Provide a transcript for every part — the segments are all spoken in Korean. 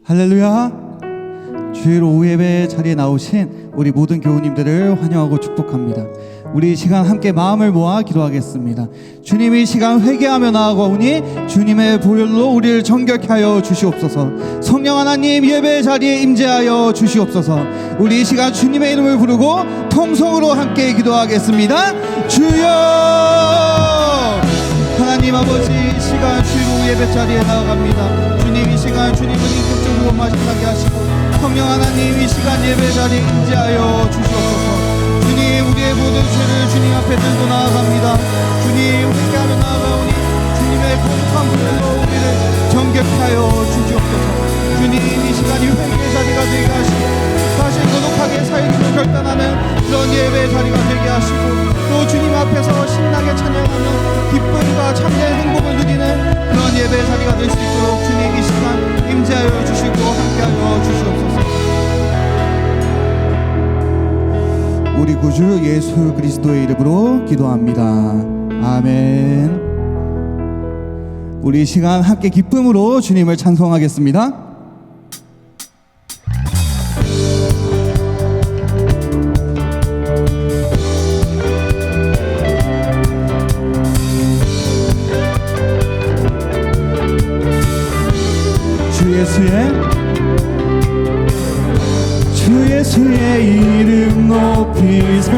할렐루야. 주일 오후 예배 자리에 나오신 우리 모든 교우님들을 환영하고 축복합니다. 우리 이 시간 함께 마음을 모아 기도하겠습니다. 주님이 이 시간 회개하며 나아가오니 주님의 보혈로 우리를 정결케 하여 주시옵소서. 성령 하나님 예배 자리에 임재하여 주시옵소서. 우리 이 시간 주님의 이름을 부르고 통성으로 함께 기도하겠습니다. 주여. 하나님 아버지, 이 시간 주일 오후 예배 자리에 나아갑니다. 주님, 이 시간 주님은 인격적으로 마시게 하시고 성령 하나님 이 시간 예배 자리에 임재하여 주시옵소서. 주님, 우리의 모든 죄를 주님 앞에 들고 나아갑니다. 주님, 회개하며 나아가오니 주님의 거룩한 불로 우리를 정결케 하여 주시옵소서. 주님, 이 시간이 회개의 자리가 되게 하시고 다시 거룩하게 살기로 결단하는 그런 예배의 자리가 되게 하시고 또 주님 앞에서 신나게 찬양하는 기쁨과 참된 행복을 누리는 그런 예배의 자리가 될 수 있도록 주님 이 시간 임재하여 주시고 함께하여 주시옵소서. 우리 구주 예수 그리스도의 이름으로 기도합니다. 아멘. 우리 이 시간 함께 기쁨으로 주님을 찬송하겠습니다. 주 예수의 이름 높이세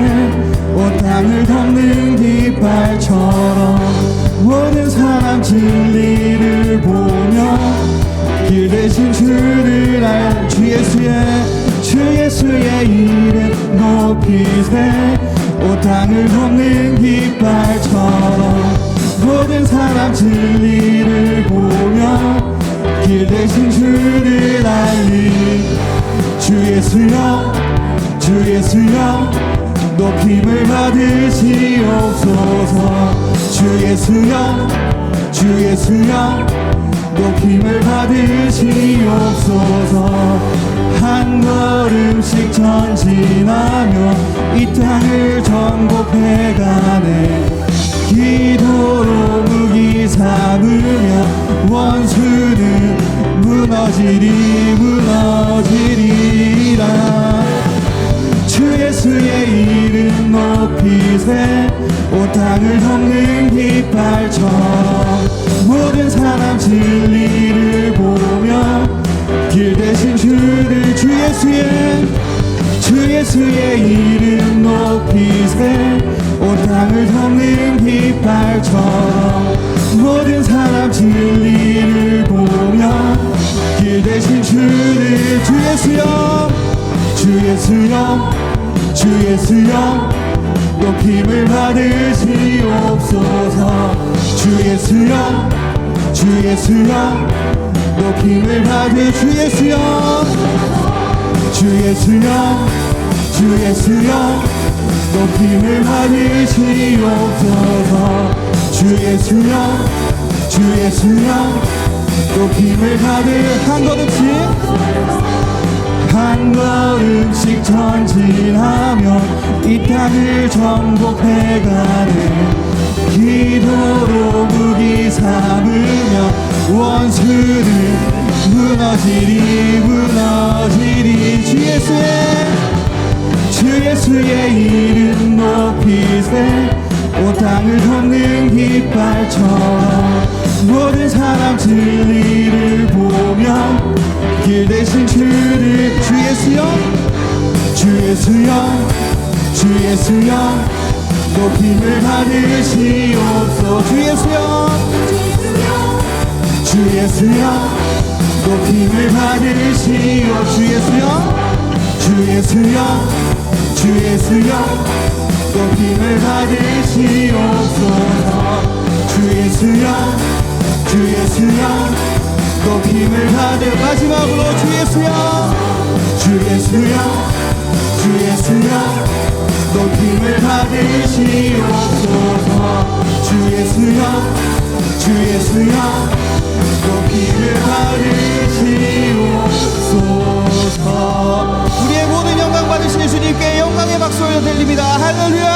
온 땅을 덮는 깃발처럼 모든 사람 진리를 보며 길 대신 주를 알 주 예수의 이름 높이세 온 땅을 덮는 깃발처럼 모든 사람 진리를 보며 길 대신 주를 알리 주 예수여 높임을 받으시옵소서. 주 예수여 높임을 받으시옵소서. 한 걸음씩 전진하며 이 땅을 정복해가네 기도로 무기 삼으며 원수는 무너지리라. 주 예수의 이름 높이세 온 땅을 덮는 깃발처럼 모든 사람 진리를 보며 길 대신 주를 주 예수의 이름 높이세 온 땅을 덮는 깃발처럼 모든 사람 진리를 보며 길 대신 주를 주 예수여 높임을 받으시옵소서. 주 예수여 높임을 받으 주 예수여 높임을 받으시옵소서. 주 예수여 높임을 받으 한 걸음씩 전진하며 이 땅을 정복해가네 기도로 무기 삼으며 원수는 무너지리 주 예수의 이름 높이세 온 땅을 덮는 깃발처럼 모든 사람 진리를 보며 길 대신 주를 주 예수여 높임을 받으시옵소서. 주 예수여 높임을 받으시오. 주 예수여 높임을 받으시옵소서. 주 예수여 높임을 받으 마지막으로 주 예수여 높임을 받으시옵소서. 주 예수여 높임을 받으시옵소서. 우리의 모든 영광 받으시는 주님께 영광의 박수 올려드립니다. 할렐루야.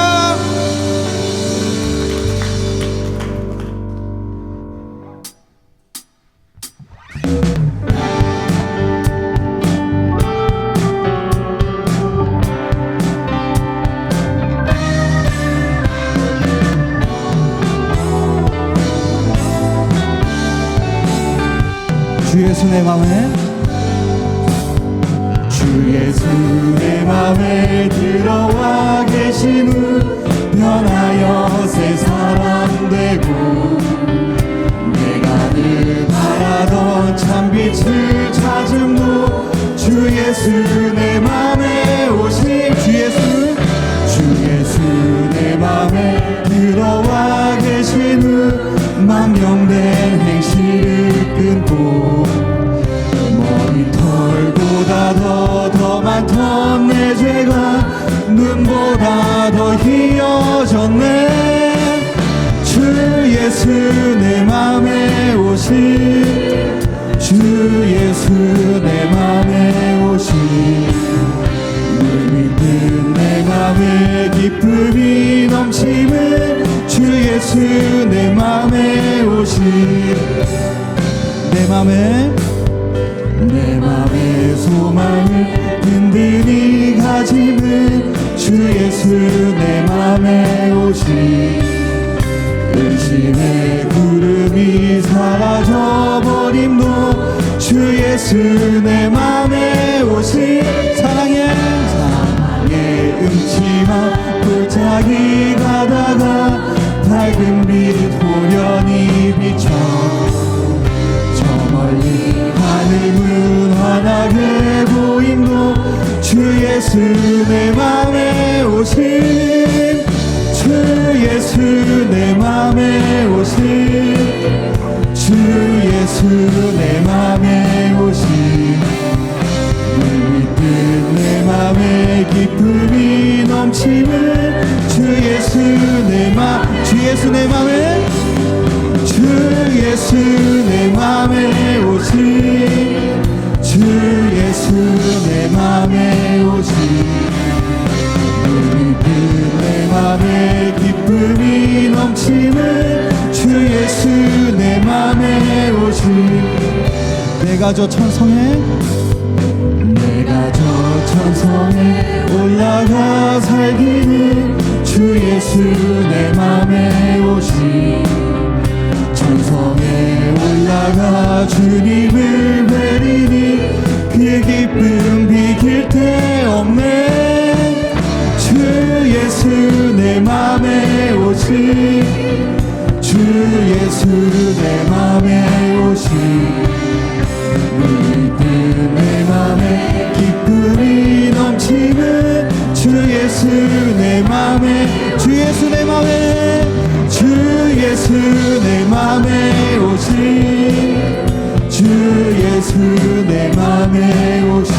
내 맘에 주 예수 내 맘에 들어와 계신 후 변하여 새 사람 되고 내가 늘 바라던 참빛을 찾음도 주 예수 내 맘에 오심 주 예수 내 맘에 들어와 계신 후 망령된 행실을 끊고 머리털보다 더 많던 내 죄가 눈보다 더 희어졌네 주 예수 내 맘에 오신 주 예수 내 맘에 오신 늘 믿는 내 맘에 기쁨이 넘치는 주 예수 내 맘에 오신 내 맘의 소망을 든든히 가지는 주 예수 내 맘에 오신 의심의 구름이 사라져버림도 주 예수 내 맘에 오신 사랑의 음침한 골짜기 가다가 밝은 빛 호련히 비춰 저 멀리 하늘문 환하게 보임도 주 예수 내 맘에 오심 주 예수 내 맘에 오심 주 예수 내 맘에 오심 늘 믿는 내 맘에 기쁨이 넘치는 주 예수 내 맘에 주 예수 내 맘에 오신 주 예수 내 맘에 오신 늘 믿는 내 맘에 기쁨이 넘치는 주 예수 내 맘에 오신 내가 저 천성에 올라가 살기는 주 예수 내 맘에 오신 천성에 올라가 주님을 뵈리니 그 기쁨 비길 데 없네 주 예수 내 맘에 오신 주 예수 내 맘에 오신 믿는 내 맘에 기쁨이 넘치는 주 예수 내 맘에 주 예수 내 맘에 주 예수 내 맘에 오신 주 예수 내 맘에 오신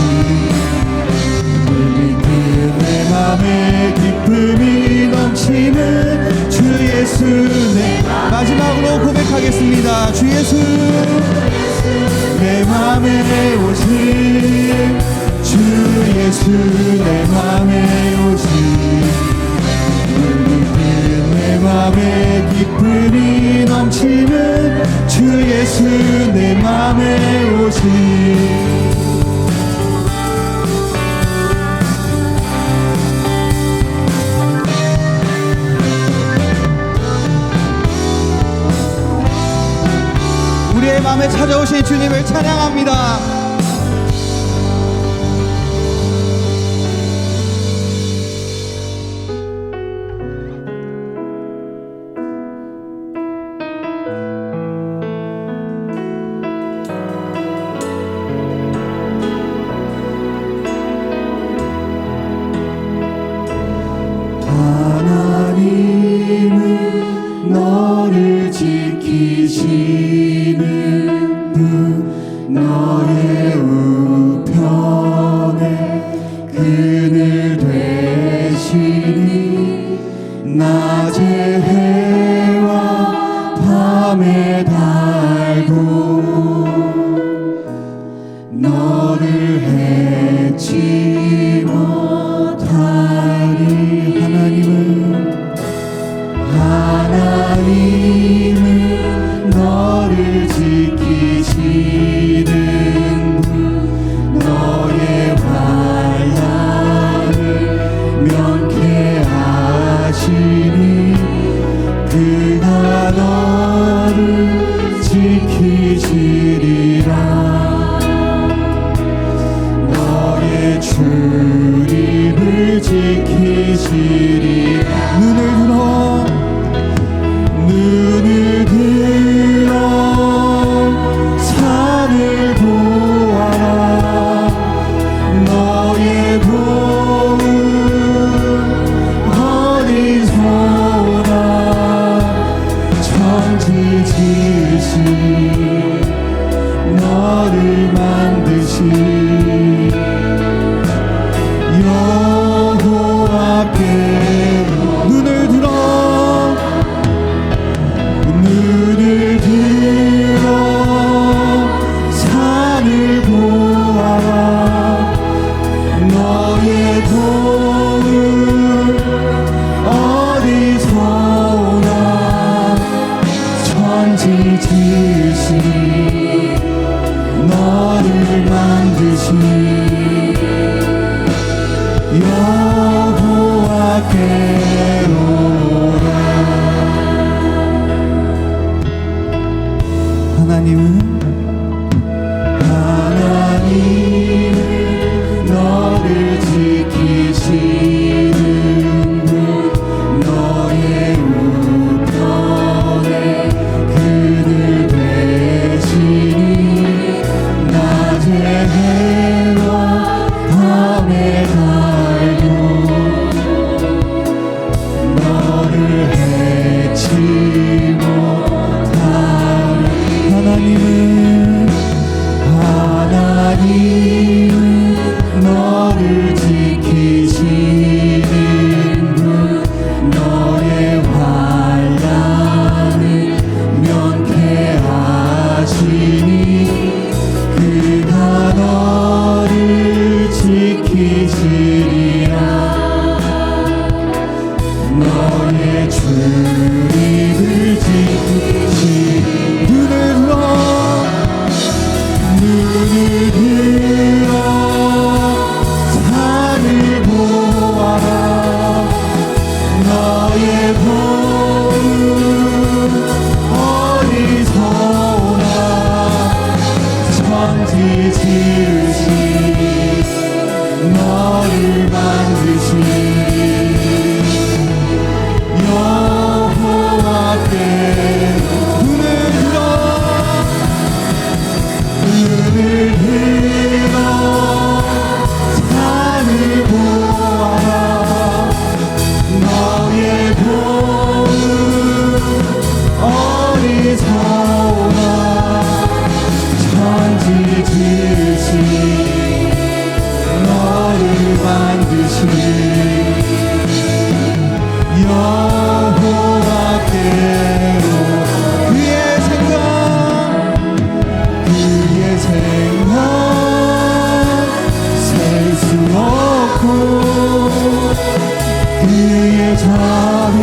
믿는 내 맘에 기쁨이 넘치는 주 예수 내 마지막으로 고백하겠습니다. 주 예수 내 맘에 오신 주 예수 내 맘에 오신 믿는 내 맘에 기쁨이 넘치는 주 예수 내 맘에 오신 우리의 마음에 찾아오신 주님을 찬양합니다. 하나님은 너를 지키시는 분 너의 우편에 그늘 되시니 낮에 해와 밤에 달고 너를 해치 못하리 하나님은 너를 지키시는 분 너의 환난을 면케하시니 그가 너를 지키시리라 만드신 여호와께로라. 하나님은 너를 지키시는 분, 너의 우편에 그늘 되시니 낮에 해와 밤에 달도 너를 해치 못하리. 하나님은 너를 지키시는 분, 너의 환난을 면케하시니 그가 너를 지키시리라. 너의 출입을 지키시니 눈을 들어 산을 보아라. 너의 보은 어디서 오나. 천지 지으신 너를 만드신 여호와께 눈을 들어 산을 보아라. 너의 보은 어디서 오나. 천지 지으신 너를 만드신 여호와께로. 그의 생각 셀 수 없고 그의 자비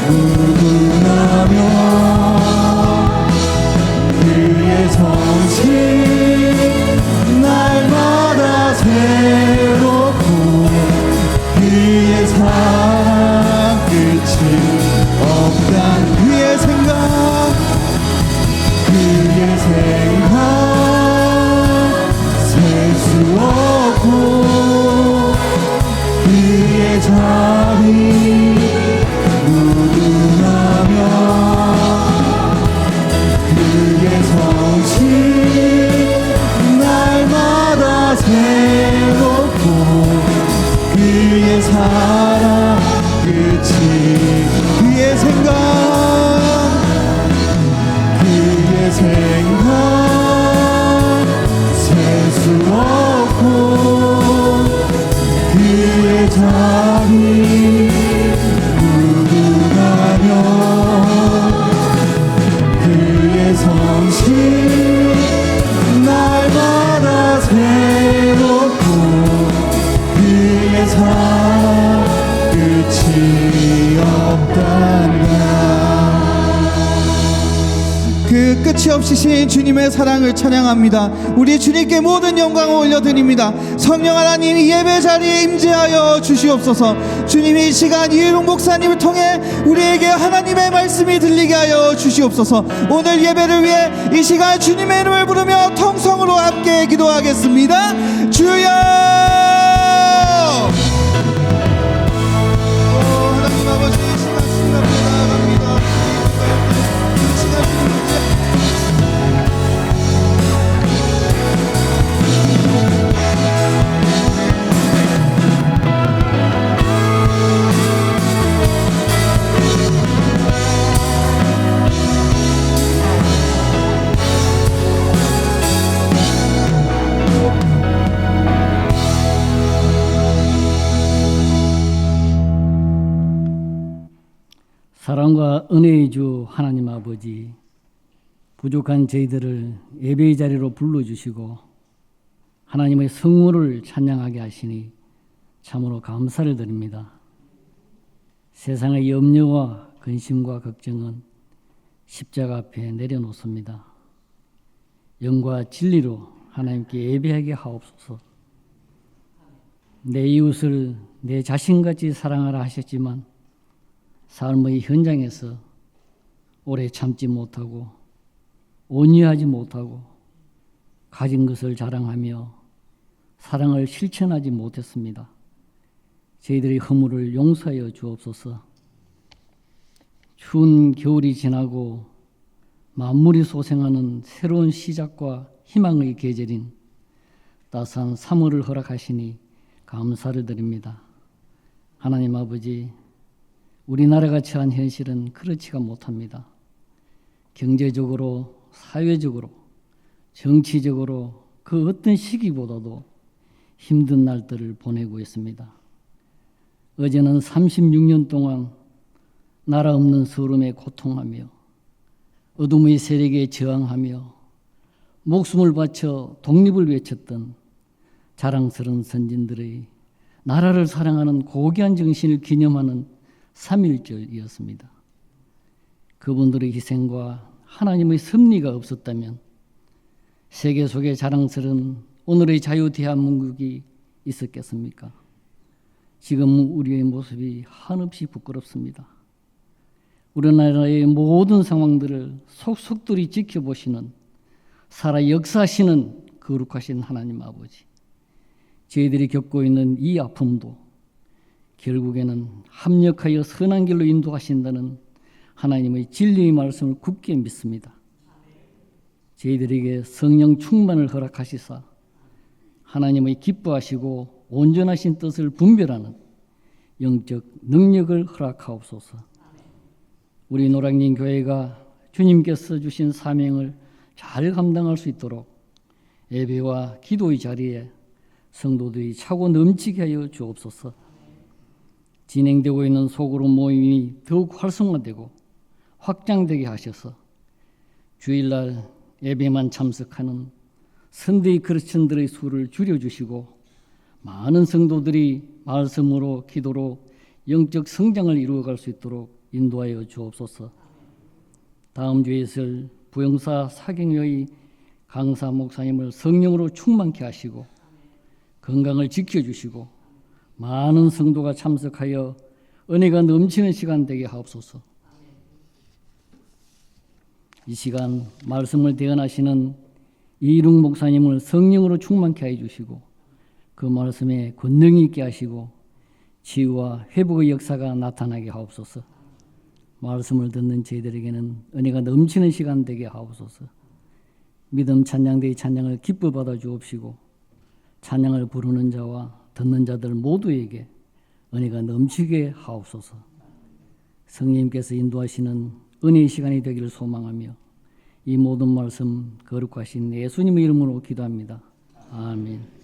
무궁하며 그의 성실 날마다 새롭고 그의 사랑 끝이 없단. 그의 생각 셀 수 없고 그의 자비 무궁하며 그의 성실 날마다 새롭고 그의 사랑 끝이. 그의 생각 셀 수 없고 그의 자비 무궁하며 그의 성실 날마다 새롭고 그의 사랑 끝이 없단다. 그 끝이 없으신 주님의 사랑을 찬양합니다. 우리 주님께 모든 영광을 올려드립니다. 성령 하나님, 이 예배 자리에 임재하여 주시옵소서. 주님이 이 시간 이일웅 목사님을 통해 우리에게 하나님의 말씀이 들리게 하여 주시옵소서. 오늘 예배를 위해 이 시간 주님의 이름을 부르며 통성으로 함께 기도하겠습니다. 주여! 하나님 아버지, 이 시간 주님 앞에 나아갑니다. 이 시간 주님 사랑과 은혜의 주 하나님 아버지, 부족한 저희들을 예배의 자리로 불러주시고 하나님의 성호를 찬양하게 하시니 참으로 감사를 드립니다. 세상의 염려와 근심과 걱정은 십자가 앞에 내려놓습니다. 영과 진리로 하나님께 예배하게 하옵소서. 내 이웃을 내 자신같이 사랑하라 하셨지만 삶의 현장에서 오래 참지 못하고 온유하지 못하고 가진 것을 자랑하며 사랑을 실천하지 못했습니다. 저희들의 허물을 용서하여 주옵소서. 추운 겨울이 지나고 만물이 소생하는 새로운 시작과 희망의 계절인 따스한 3월을 허락하시니 감사를 드립니다. 하나님 아버지, 우리나라가 처한 현실은 그렇지가 못합니다. 경제적으로, 사회적으로, 정치적으로 그 어떤 시기보다도 힘든 날들을 보내고 있습니다. 어제는 36년 동안 나라 없는 서름에 고통하며 어둠의 세력에 저항하며 목숨을 바쳐 독립을 외쳤던 자랑스러운 선진들의 나라를 사랑하는 고귀한 정신을 기념하는 3.1절이었습니다. 그분들의 희생과 하나님의 섭리가 없었다면 세계 속에 자랑스러운 오늘의 자유 대한민국이 있었겠습니까? 지금 우리의 모습이 한없이 부끄럽습니다. 우리나라의 모든 상황들을 속속들이 지켜보시는 살아 역사하시는 거룩하신 하나님 아버지, 저희들이 겪고 있는 이 아픔도 결국에는 합력하여 선한 길로 인도하신다는 하나님의 진리의 말씀을 굳게 믿습니다. 저희들에게 성령 충만을 허락하시사 하나님의 기뻐하시고 온전하신 뜻을 분별하는 영적 능력을 허락하옵소서. 우리 노량진 교회가 주님께서 주신 사명을 잘 감당할 수 있도록 예배와 기도의 자리에 성도들이 차고 넘치게 하여 주옵소서. 진행되고 있는 소그룹 모임이 더욱 활성화되고 확장되게 하셔서 주일날 예배만 참석하는 선대의 크리스천들의 수를 줄여주시고 많은 성도들이 말씀으로 기도로 영적 성장을 이루어갈 수 있도록 인도하여 주옵소서. 다음 주에 있을 부영사 사경회의 강사 목사님을 성령으로 충만케 하시고 건강을 지켜주시고 많은 성도가 참석하여 은혜가 넘치는 시간 되게 하옵소서. 이 시간 말씀을 대언하시는 이일웅 목사님을 성령으로 충만케 해주시고 그 말씀에 권능이 있게 하시고 치유와 회복의 역사가 나타나게 하옵소서. 말씀을 듣는 저희들에게는 은혜가 넘치는 시간 되게 하옵소서. 믿음 찬양대의 찬양을 기뻐 받아 주옵시고 찬양을 부르는 자와 듣는 자들 모두에게 은혜가 넘치게 하옵소서. 성령님께서 인도하시는 은혜의 시간이 되기를 소망하며 이 모든 말씀 거룩하신 예수님의 이름으로 기도합니다. 아멘.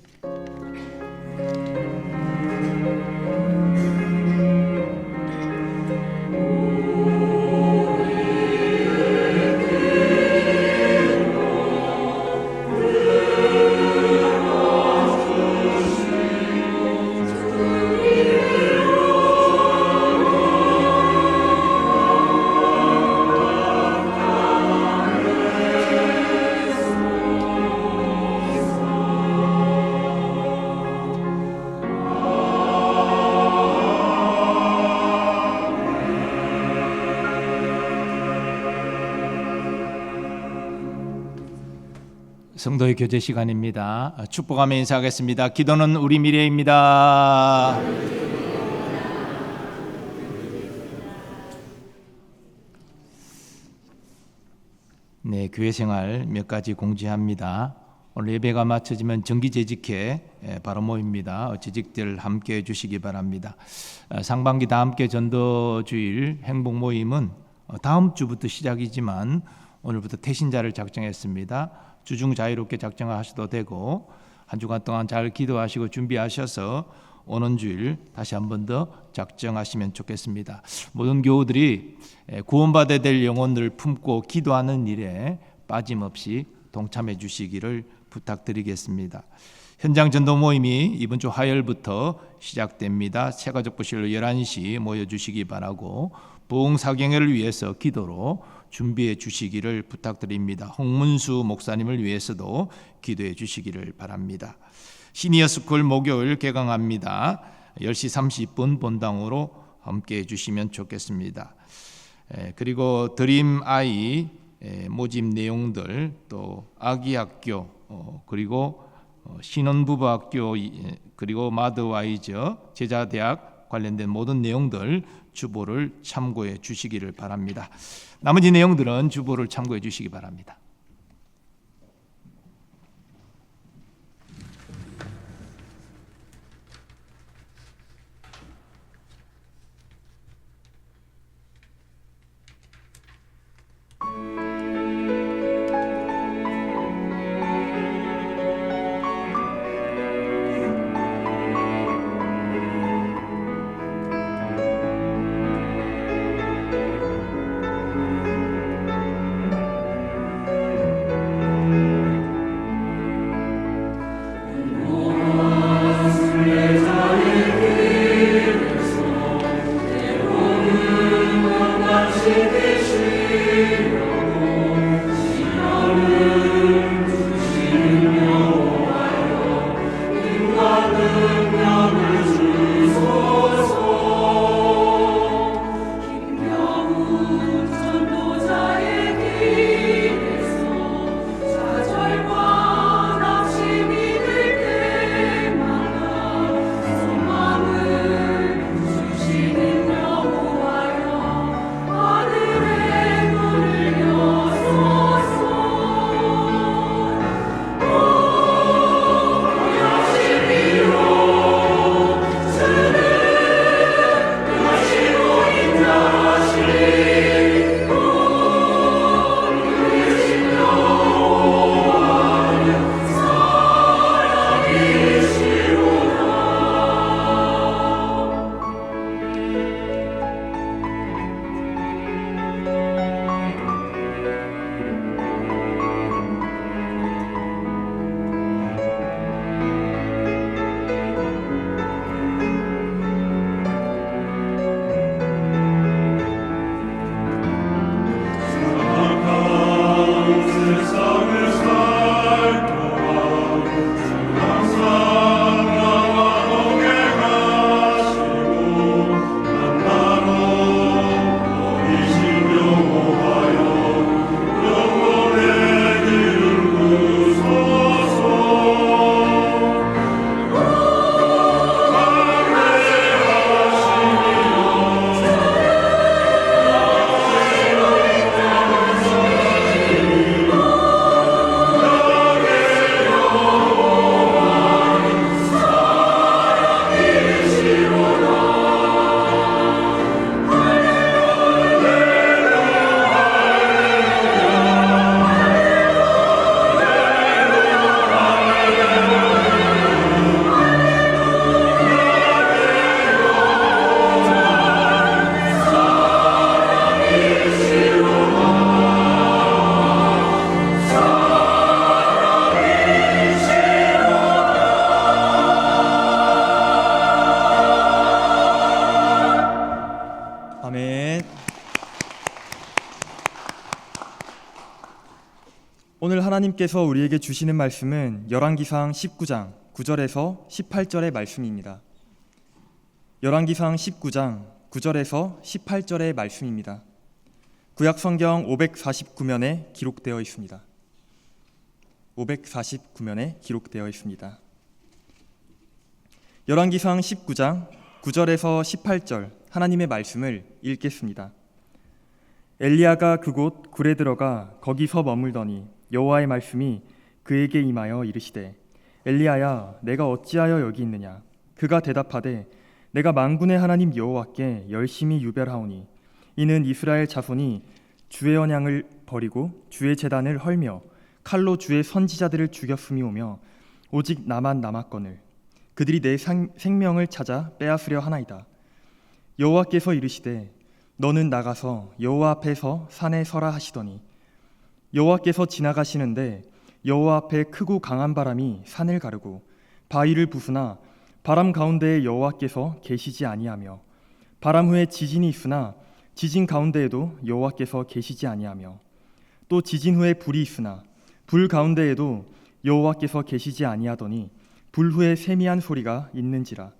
성도의 교제 시간입니다. 축복하며 인사하겠습니다. 기도는 우리 미래입니다. 네, 교회 생활 몇 가지 공지합니다. 오늘 예배가 마쳐지면 정기재직회 바로 모입니다. 재직들 함께 해주시기 바랍니다. 상반기 다함께 전도주일 행복 모임은 다음 주부터 시작이지만 오늘부터 태신자를 작정했습니다. 주중 자유롭게 작정하셔도 되고 한 주간 동안 잘 기도하시고 준비하셔서 오는 주일 다시 한 번 더 작정하시면 좋겠습니다. 모든 교우들이 구원받아야 될 영혼을 품고 기도하는 일에 빠짐없이 동참해 주시기를 부탁드리겠습니다. 현장 전도 모임이 이번 주 화요일부터 시작됩니다. 새가족부실로 11시 모여주시기 바라고 부흥사경회를 위해서 기도로 준비해 주시기를 부탁드립니다. 홍문수 목사님을 위해서도 기도해 주시기를 바랍니다. 시니어스쿨 목요일 개강합니다. 10시 30분 본당으로 함께해 주시면 좋겠습니다. 그리고 드림 아이 모집 내용들, 또 아기 학교, 그리고 신혼부부 학교, 그리고 마드와이저 제자대학 관련된 모든 내용들 주보를 참고해 주시기를 바랍니다. 나머지 내용들은 주보를 참고해 주시기 바랍니다. 오늘 하나님께서 우리에게 주시는 말씀은 열왕기상 19장 9절에서 18절의 말씀입니다. 열왕기상 19장 9절에서 18절의 말씀입니다. 구약성경 549면에 기록되어 있습니다. 549면에 기록되어 있습니다. 열왕기상 19장 9절에서 18절 하나님의 말씀을 읽겠습니다. 엘리야가 그곳 굴에 들어가 거기서 머물더니 여호와의 말씀이 그에게 임하여 이르시되 엘리야야 내가 어찌하여 여기 있느냐. 그가 대답하되 내가 만군의 하나님 여호와께 열심히 유별하오니 이는 이스라엘 자손이 주의 언양을 버리고 주의 제단을 헐며 칼로 주의 선지자들을 죽였음이오며 오직 나만 남았거늘 그들이 내 생명을 찾아 빼앗으려 하나이다. 여호와께서 이르시되 너는 나가서 여호와 앞에서 산에 서라 하시더니 여호와께서 지나가시는데 여호와 앞에 크고 강한 바람이 산을 가르고 바위를 부수나 바람 가운데에 여호와께서 계시지 아니하며 바람 후에 지진이 있으나 지진 가운데에도 여호와께서 계시지 아니하며 또 지진 후에 불이 있으나 불 가운데에도 여호와께서 계시지 아니하더니 불 후에 세미한 소리가 있는지라.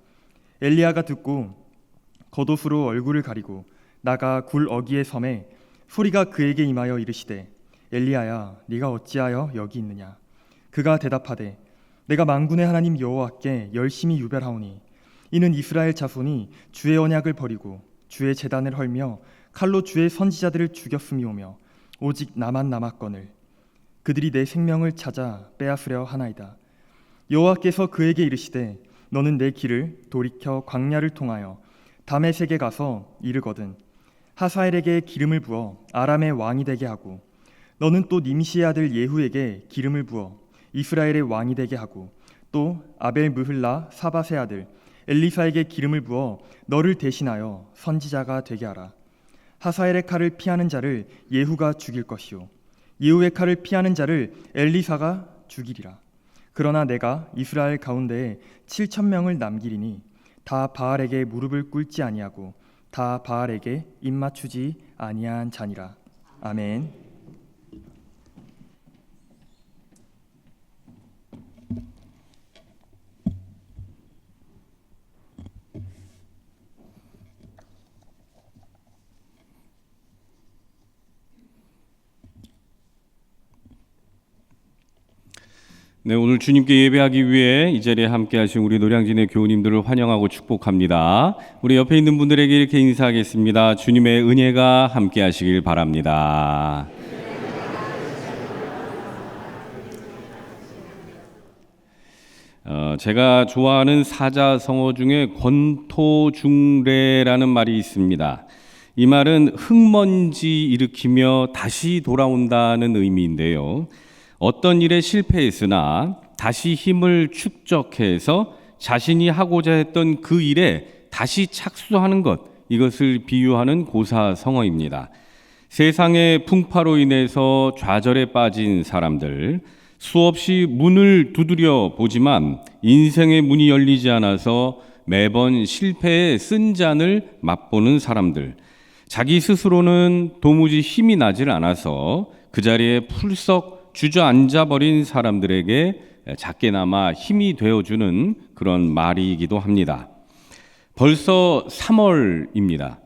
엘리야가 듣고 겉옷으로 얼굴을 가리고 나가 굴 어귀에 섬에 소리가 그에게 임하여 이르시되 엘리야야 네가 어찌하여 여기 있느냐. 그가 대답하되 내가 만군의 하나님 여호와께 열심히 유별하오니 이는 이스라엘 자손이 주의 언약을 버리고 주의 제단을 헐며 칼로 주의 선지자들을 죽였음이오며 오직 나만 남았거늘 그들이 내 생명을 찾아 빼앗으려 하나이다. 여호와께서 그에게 이르시되 너는 내 길을 돌이켜 광야를 통하여 다메섹에 가서 이르거든 하사엘에게 기름을 부어 아람의 왕이 되게 하고 너는 또 님시의 아들 예후에게 기름을 부어 이스라엘의 왕이 되게 하고 또 아벨 무흘라 사밧의 아들 엘리사에게 기름을 부어 너를 대신하여 선지자가 되게 하라. 하사엘의 칼을 피하는 자를 예후가 죽일 것이요 예후의 칼을 피하는 자를 엘리사가 죽이리라. 그러나 내가 이스라엘 가운데에 7,000명을 남기리니 다 바알에게 무릎을 꿇지 아니하고 다 바알에게 입맞추지 아니한 자니라. 아멘. 네, 오늘 주님께 예배하기 위해 이 자리에 함께 하신 우리 노량진의 교우님들을 환영하고 축복합니다. 우리 옆에 있는 분들에게 이렇게 인사하겠습니다. 주님의 은혜가 함께 하시길 바랍니다. 제가 좋아하는 사자성어 중에 권토중래라는 말이 있습니다. 이 말은 흙먼지 일으키며 다시 돌아온다는 의미인데요. 어떤 일에 실패했으나 다시 힘을 축적해서 자신이 하고자 했던 그 일에 다시 착수하는 것, 이것을 비유하는 고사성어입니다. 세상의 풍파로 인해서 좌절에 빠진 사람들, 수없이 문을 두드려 보지만 인생의 문이 열리지 않아서 매번 실패의 쓴 잔을 맛보는 사람들, 자기 스스로는 도무지 힘이 나질 않아서 그 자리에 풀썩 주저앉아 버린 사람들에게 작게나마 힘이 되어주는 그런 말이기도 합니다. 벌써 3월입니다.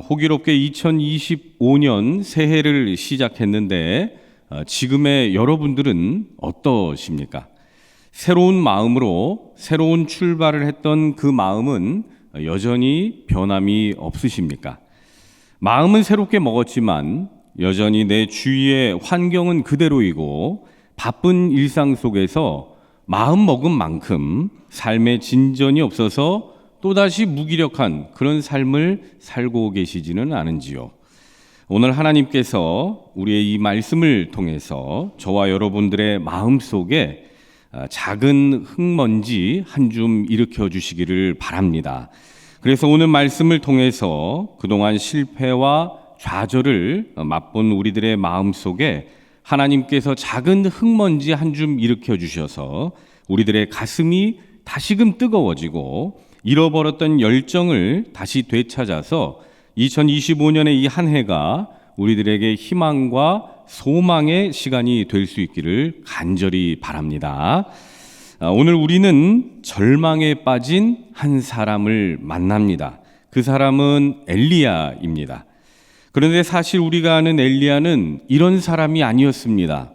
호기롭게 2025년 새해를 시작했는데 지금의 여러분들은 어떠십니까? 새로운 마음으로 새로운 출발을 했던 그 마음은 여전히 변함이 없으십니까? 마음은 새롭게 먹었지만 여전히 내 주위의 환경은 그대로이고 바쁜 일상 속에서 마음 먹은 만큼 삶의 진전이 없어서 또다시 무기력한 그런 삶을 살고 계시지는 않은지요. 오늘 하나님께서 우리의 이 말씀을 통해서 저와 여러분들의 마음 속에 작은 흙먼지 한 줌 일으켜 주시기를 바랍니다. 그래서 오늘 말씀을 통해서 그동안 실패와 좌절을 맛본 우리들의 마음 속에 하나님께서 작은 흙먼지 한 줌 일으켜 주셔서 우리들의 가슴이 다시금 뜨거워지고 잃어버렸던 열정을 다시 되찾아서 2025년의 이 한 해가 우리들에게 희망과 소망의 시간이 될 수 있기를 간절히 바랍니다. 오늘 우리는 절망에 빠진 한 사람을 만납니다. 그 사람은 엘리야입니다. 그런데 사실 우리가 아는 엘리야는 이런 사람이 아니었습니다.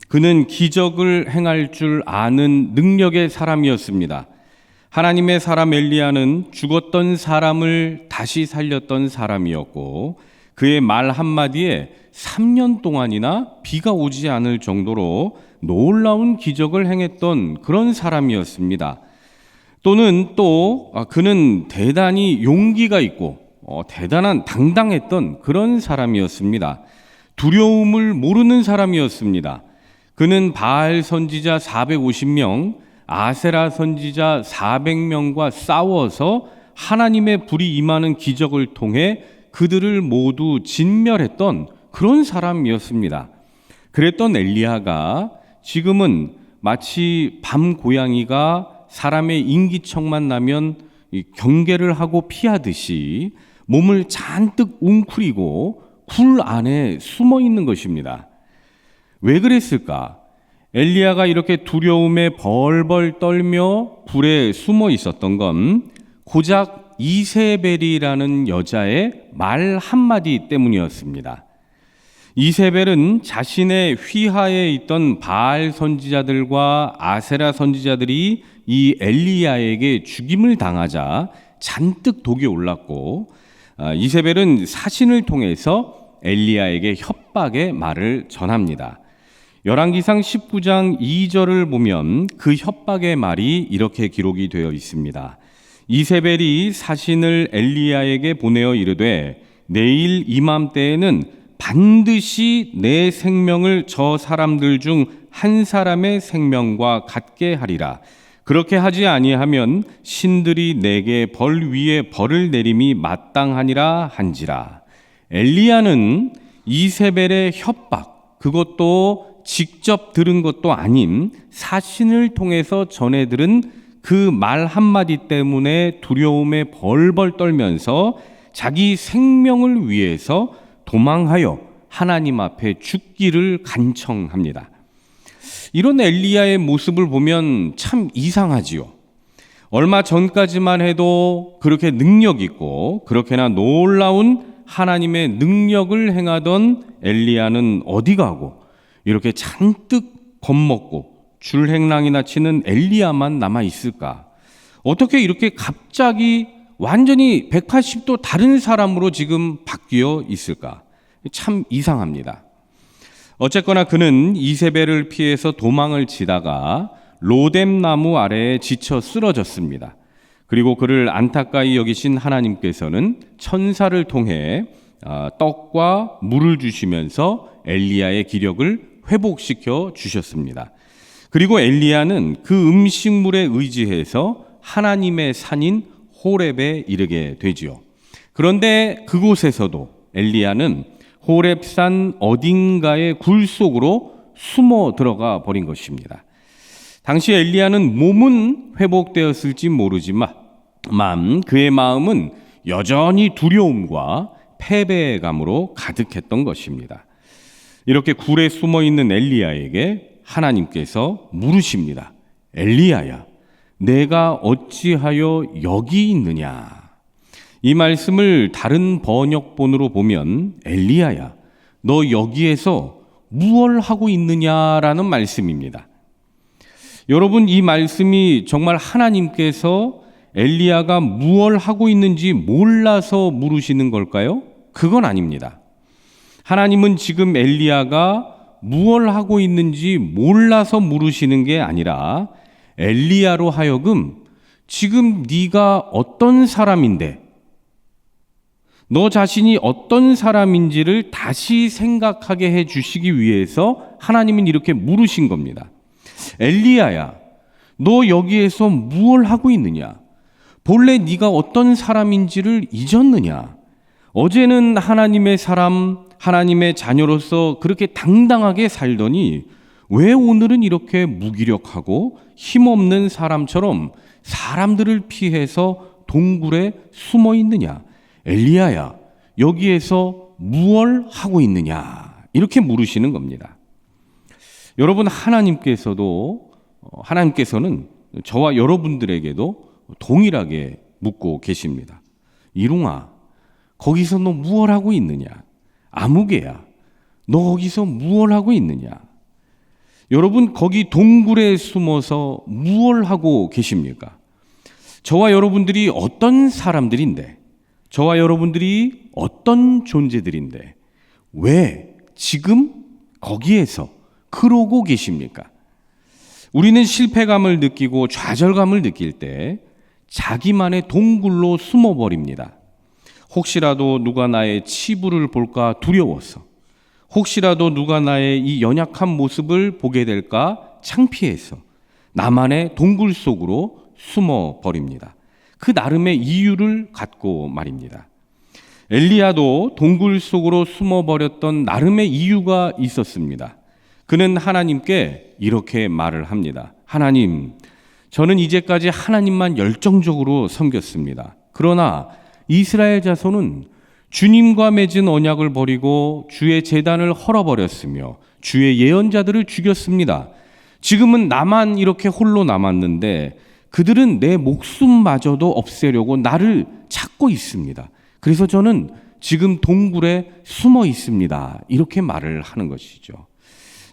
그는 기적을 행할 줄 아는 능력의 사람이었습니다. 하나님의 사람 엘리야는 죽었던 사람을 다시 살렸던 사람이었고 그의 말 한마디에 3년 동안이나 비가 오지 않을 정도로 놀라운 기적을 행했던 그런 사람이었습니다. 또는 또 그는 대단히 용기가 있고 대단한 당당했던 그런 사람이었습니다. 두려움을 모르는 사람이었습니다. 그는 바알 선지자 450명, 아세라 선지자 400명과 싸워서 하나님의 불이 임하는 기적을 통해 그들을 모두 진멸했던 그런 사람이었습니다. 그랬던 엘리야가 지금은 마치 밤 고양이가 사람의 인기척만 나면 경계를 하고 피하듯이 몸을 잔뜩 웅크리고 굴 안에 숨어 있는 것입니다. 왜 그랬을까? 엘리야가 이렇게 두려움에 벌벌 떨며 굴에 숨어 있었던 건 고작 이세벨이라는 여자의 말 한마디 때문이었습니다. 이세벨은 자신의 휘하에 있던 바알 선지자들과 아세라 선지자들이 이 엘리야에게 죽임을 당하자 잔뜩 독이 올랐고, 이세벨은 사신을 통해서 엘리야에게 협박의 말을 전합니다. 열왕기상 19장 2절을 보면 그 협박의 말이 이렇게 기록이 되어 있습니다. 이세벨이 사신을 엘리야에게 보내어 이르되 내일 이맘때에는 반드시 내 생명을 저 사람들 중 한 사람의 생명과 같게 하리라. 그렇게 하지 아니하면 신들이 내게 벌 위에 벌을 내림이 마땅하니라 한지라. 엘리야는 이세벨의 협박, 그것도 직접 들은 것도 아닌 사신을 통해서 전해 들은 그 말 한마디 때문에 두려움에 벌벌 떨면서 자기 생명을 위해서 도망하여 하나님 앞에 죽기를 간청합니다. 이런 엘리야의 모습을 보면 참 이상하지요. 얼마 전까지만 해도 그렇게 능력 있고 그렇게나 놀라운 하나님의 능력을 행하던 엘리야는 어디 가고 이렇게 잔뜩 겁먹고 줄행랑이나 치는 엘리야만 남아 있을까? 어떻게 이렇게 갑자기 완전히 180도 다른 사람으로 지금 바뀌어 있을까? 참 이상합니다. 어쨌거나 그는 이세벨을 피해서 도망을 치다가 로뎀 나무 아래에 지쳐 쓰러졌습니다. 그리고 그를 안타까이 여기신 하나님께서는 천사를 통해 떡과 물을 주시면서 엘리야의 기력을 회복시켜 주셨습니다. 그리고 엘리야는 그 음식물에 의지해서 하나님의 산인 호렙에 이르게 되지요. 그런데 그곳에서도 엘리야는 호렙산 어딘가의 굴 속으로 숨어 들어가 버린 것입니다. 당시 엘리야는 몸은 회복되었을지 모르지만 그의 마음은 여전히 두려움과 패배감으로 가득했던 것입니다. 이렇게 굴에 숨어 있는 엘리야에게 하나님께서 물으십니다. 엘리야야, 내가 어찌하여 여기 있느냐? 이 말씀을 다른 번역본으로 보면 엘리야야, 너 여기에서 무엇을 하고 있느냐라는 말씀입니다. 여러분, 이 말씀이 정말 하나님께서 엘리야가 무엇을 하고 있는지 몰라서 물으시는 걸까요? 그건 아닙니다. 하나님은 지금 엘리야가 무엇을 하고 있는지 몰라서 물으시는 게 아니라 엘리야로 하여금 지금 네가 어떤 사람인데, 너 자신이 어떤 사람인지를 다시 생각하게 해 주시기 위해서 하나님은 이렇게 물으신 겁니다. 엘리야야, 너 여기에서 무엇을 하고 있느냐? 본래 네가 어떤 사람인지를 잊었느냐? 어제는 하나님의 사람, 하나님의 자녀로서 그렇게 당당하게 살더니 왜 오늘은 이렇게 무기력하고 힘없는 사람처럼 사람들을 피해서 동굴에 숨어 있느냐? 엘리야야, 여기에서 무엇을 하고 있느냐? 이렇게 물으시는 겁니다. 여러분, 하나님께서는 저와 여러분들에게도 동일하게 묻고 계십니다. 이룽아, 거기서 너 무엇을 하고 있느냐? 아무개야, 너 거기서 무엇을 하고 있느냐? 여러분, 거기 동굴에 숨어서 무엇을 하고 계십니까? 저와 여러분들이 어떤 사람들인데, 저와 여러분들이 어떤 존재들인데 왜 지금 거기에서 그러고 계십니까? 우리는 실패감을 느끼고 좌절감을 느낄 때 자기만의 동굴로 숨어버립니다. 혹시라도 누가 나의 치부를 볼까 두려워서, 혹시라도 누가 나의 이 연약한 모습을 보게 될까 창피해서 나만의 동굴 속으로 숨어버립니다. 그 나름의 이유를 갖고 말입니다. 엘리야도 동굴 속으로 숨어버렸던 나름의 이유가 있었습니다. 그는 하나님께 이렇게 말을 합니다. 하나님, 저는 이제까지 하나님만 열정적으로 섬겼습니다. 그러나 이스라엘 자손은 주님과 맺은 언약을 버리고 주의 제단을 헐어버렸으며 주의 예언자들을 죽였습니다. 지금은 나만 이렇게 홀로 남았는데 그들은 내 목숨마저도 없애려고 나를 찾고 있습니다. 그래서 저는 지금 동굴에 숨어 있습니다. 이렇게 말을 하는 것이죠.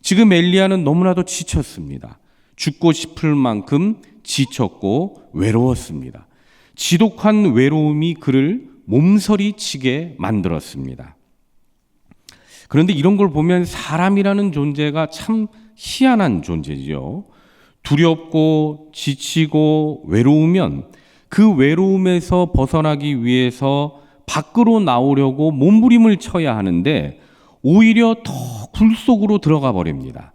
지금 엘리야는 너무나도 지쳤습니다. 죽고 싶을 만큼 지쳤고 외로웠습니다. 지독한 외로움이 그를 몸서리치게 만들었습니다. 그런데 이런 걸 보면 사람이라는 존재가 참 희한한 존재지요. 두렵고 지치고 외로우면 그 외로움에서 벗어나기 위해서 밖으로 나오려고 몸부림을 쳐야 하는데 오히려 더 굴 속으로 들어가 버립니다.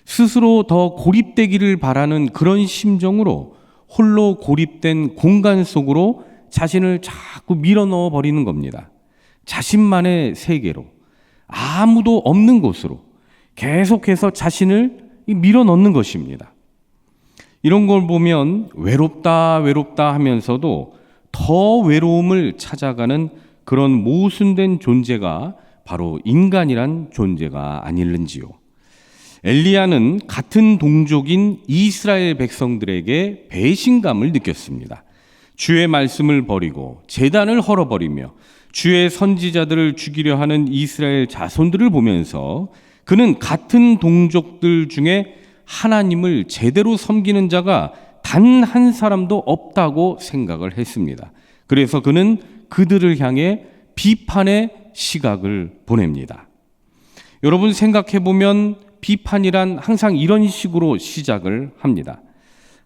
스스로 더 고립되기를 바라는 그런 심정으로 홀로 고립된 공간 속으로 자신을 자꾸 밀어넣어 버리는 겁니다. 자신만의 세계로, 아무도 없는 곳으로 계속해서 자신을 밀어넣는 것입니다. 이런 걸 보면 외롭다 하면서도 더 외로움을 찾아가는 그런 모순된 존재가 바로 인간이란 존재가 아닐는지요. 엘리야는 같은 동족인 이스라엘 백성들에게 배신감을 느꼈습니다. 주의 말씀을 버리고 제단을 헐어버리며 주의 선지자들을 죽이려 하는 이스라엘 자손들을 보면서 그는 같은 동족들 중에 하나님을 제대로 섬기는 자가 단 한 사람도 없다고 생각을 했습니다. 그래서 그는 그들을 향해 비판의 시각을 보냅니다. 여러분 생각해 보면 비판이란 항상 이런 식으로 시작을 합니다.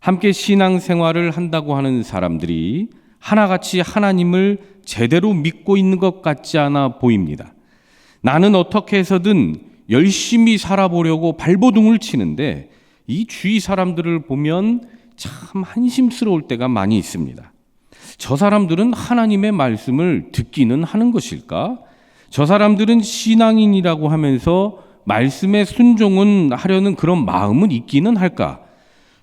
함께 신앙생활을 한다고 하는 사람들이 하나같이 하나님을 제대로 믿고 있는 것 같지 않아 보입니다. 나는 어떻게 해서든 열심히 살아보려고 발버둥을 치는데 이 주위 사람들을 보면 참 한심스러울 때가 많이 있습니다. 저 사람들은 하나님의 말씀을 듣기는 하는 것일까? 저 사람들은 신앙인이라고 하면서 말씀에 순종은 하려는 그런 마음은 있기는 할까?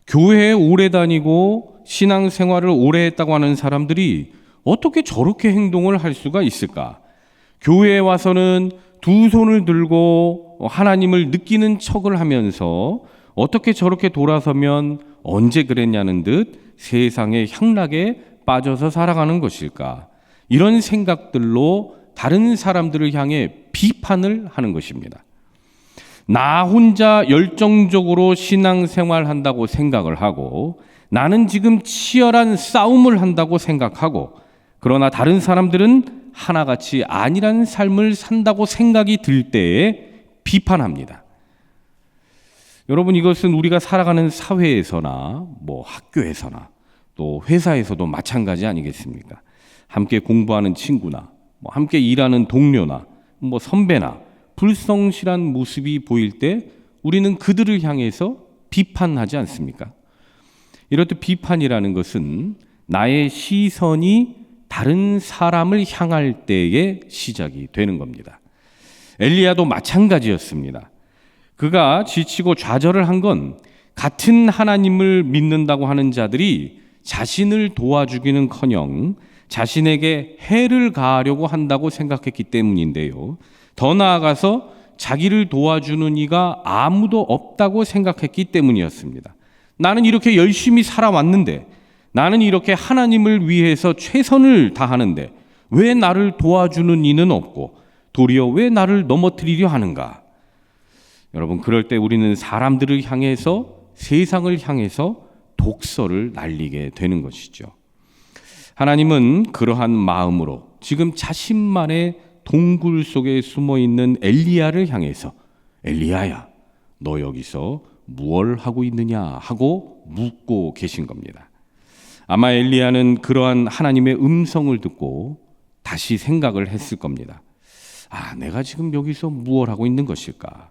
교회에 오래 다니고 신앙생활을 오래 했다고 하는 사람들이 어떻게 저렇게 행동을 할 수가 있을까? 교회에 와서는 두 손을 들고 하나님을 느끼는 척을 하면서 어떻게 저렇게 돌아서면 언제 그랬냐는 듯 세상의 향락에 빠져서 살아가는 것일까? 이런 생각들로 다른 사람들을 향해 비판을 하는 것입니다. 나 혼자 열정적으로 신앙생활 한다고 생각을 하고 나는 지금 치열한 싸움을 한다고 생각하고 그러나 다른 사람들은 하나같이 아니란 삶을 산다고 생각이 들 때에 비판합니다. 여러분 이것은 우리가 살아가는 사회에서나 학교에서나 또 회사에서도 마찬가지 아니겠습니까? 함께 공부하는 친구나 함께 일하는 동료나 선배나 불성실한 모습이 보일 때 우리는 그들을 향해서 비판하지 않습니까? 이렇듯 비판이라는 것은 나의 시선이 다른 사람을 향할 때의 시작이 되는 겁니다. 엘리야도 마찬가지였습니다. 그가 지치고 좌절을 한 건 같은 하나님을 믿는다고 하는 자들이 자신을 도와주기는커녕 자신에게 해를 가하려고 한다고 생각했기 때문인데요. 더 나아가서 자기를 도와주는 이가 아무도 없다고 생각했기 때문이었습니다. 나는 이렇게 열심히 살아왔는데, 나는 이렇게 하나님을 위해서 최선을 다하는데 왜 나를 도와주는 이는 없고 도리어 왜 나를 넘어뜨리려 하는가? 여러분 그럴 때 우리는 사람들을 향해서, 세상을 향해서 독설을 날리게 되는 것이죠. 하나님은 그러한 마음으로 지금 자신만의 동굴 속에 숨어있는 엘리야를 향해서 엘리야야 너 여기서 무엇을 하고 있느냐 하고 묻고 계신 겁니다. 아마 엘리야는 그러한 하나님의 음성을 듣고 다시 생각을 했을 겁니다. 내가 지금 여기서 무엇을 하고 있는 것일까?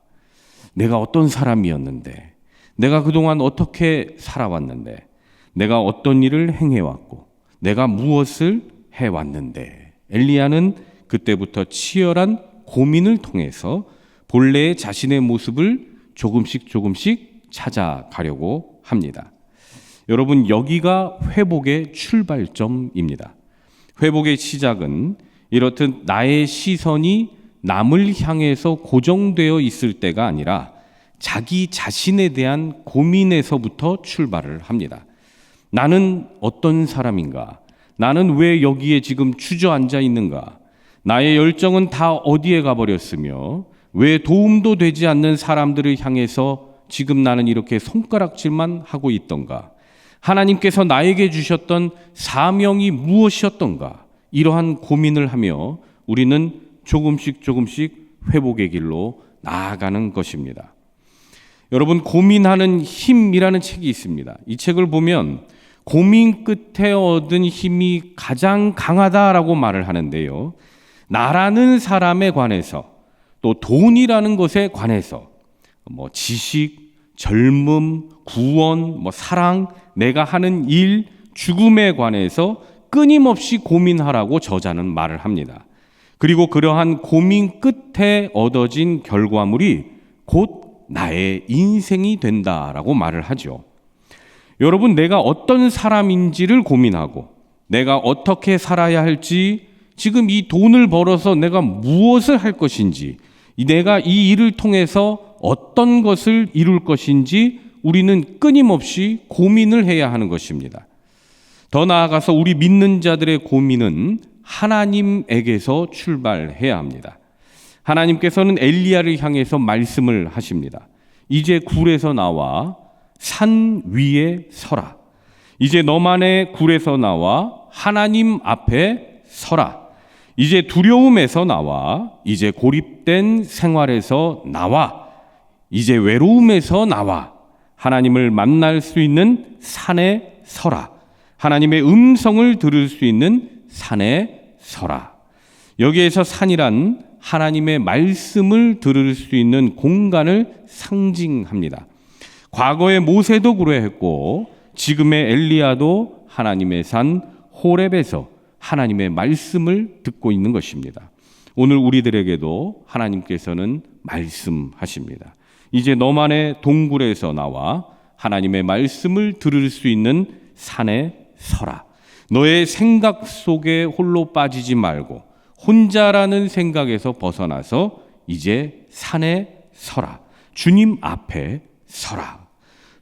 내가 어떤 사람이었는데, 내가 그동안 어떻게 살아왔는데, 내가 어떤 일을 행해왔고, 내가 무엇을 해왔는데. 엘리야는 그때부터 치열한 고민을 통해서 본래의 자신의 모습을 조금씩 찾아가려고 합니다. 여러분 여기가 회복의 출발점입니다. 회복의 시작은 이렇듯 나의 시선이 남을 향해서 고정되어 있을 때가 아니라 자기 자신에 대한 고민에서부터 출발을 합니다. 나는 어떤 사람인가? 나는 왜 여기에 지금 주저앉아 있는가? 나의 열정은 다 어디에 가버렸으며 왜 도움도 되지 않는 사람들을 향해서 지금 나는 이렇게 손가락질만 하고 있던가? 하나님께서 나에게 주셨던 사명이 무엇이었던가? 이러한 고민을 하며 우리는 조금씩 회복의 길로 나아가는 것입니다. 여러분, 고민하는 힘이라는 책이 있습니다. 이 책을 보면 고민 끝에 얻은 힘이 가장 강하다라고 말을 하는데요. 나라는 사람에 관해서 또 돈이라는 것에 관해서 지식, 젊음, 구원, 사랑, 내가 하는 일, 죽음에 관해서 끊임없이 고민하라고 저자는 말을 합니다. 그리고 그러한 고민 끝에 얻어진 결과물이 곧 나의 인생이 된다라고 말을 하죠. 여러분, 내가 어떤 사람인지를 고민하고 내가 어떻게 살아야 할지, 지금 이 돈을 벌어서 내가 무엇을 할 것인지, 내가 이 일을 통해서 어떤 것을 이룰 것인지 우리는 끊임없이 고민을 해야 하는 것입니다. 더 나아가서 우리 믿는 자들의 고민은 하나님에게서 출발해야 합니다. 하나님께서는 엘리야를 향해서 말씀을 하십니다. 이제 굴에서 나와 산 위에 서라. 이제 너만의 굴에서 나와 하나님 앞에 서라. 이제 두려움에서 나와, 이제 고립된 생활에서 나와, 이제 외로움에서 나와 하나님을 만날 수 있는 산에 서라. 하나님의 음성을 들을 수 있는 산에 서라. 여기에서 산이란 하나님의 말씀을 들을 수 있는 공간을 상징합니다. 과거의 모세도 그러했고 지금의 엘리야도 하나님의 산 호렙에서 하나님의 말씀을 듣고 있는 것입니다. 오늘 우리들에게도 하나님께서는 말씀하십니다. 이제 너만의 동굴에서 나와 하나님의 말씀을 들을 수 있는 산에 서라. 너의 생각 속에 홀로 빠지지 말고 혼자라는 생각에서 벗어나서 이제 산에 서라. 주님 앞에 서라.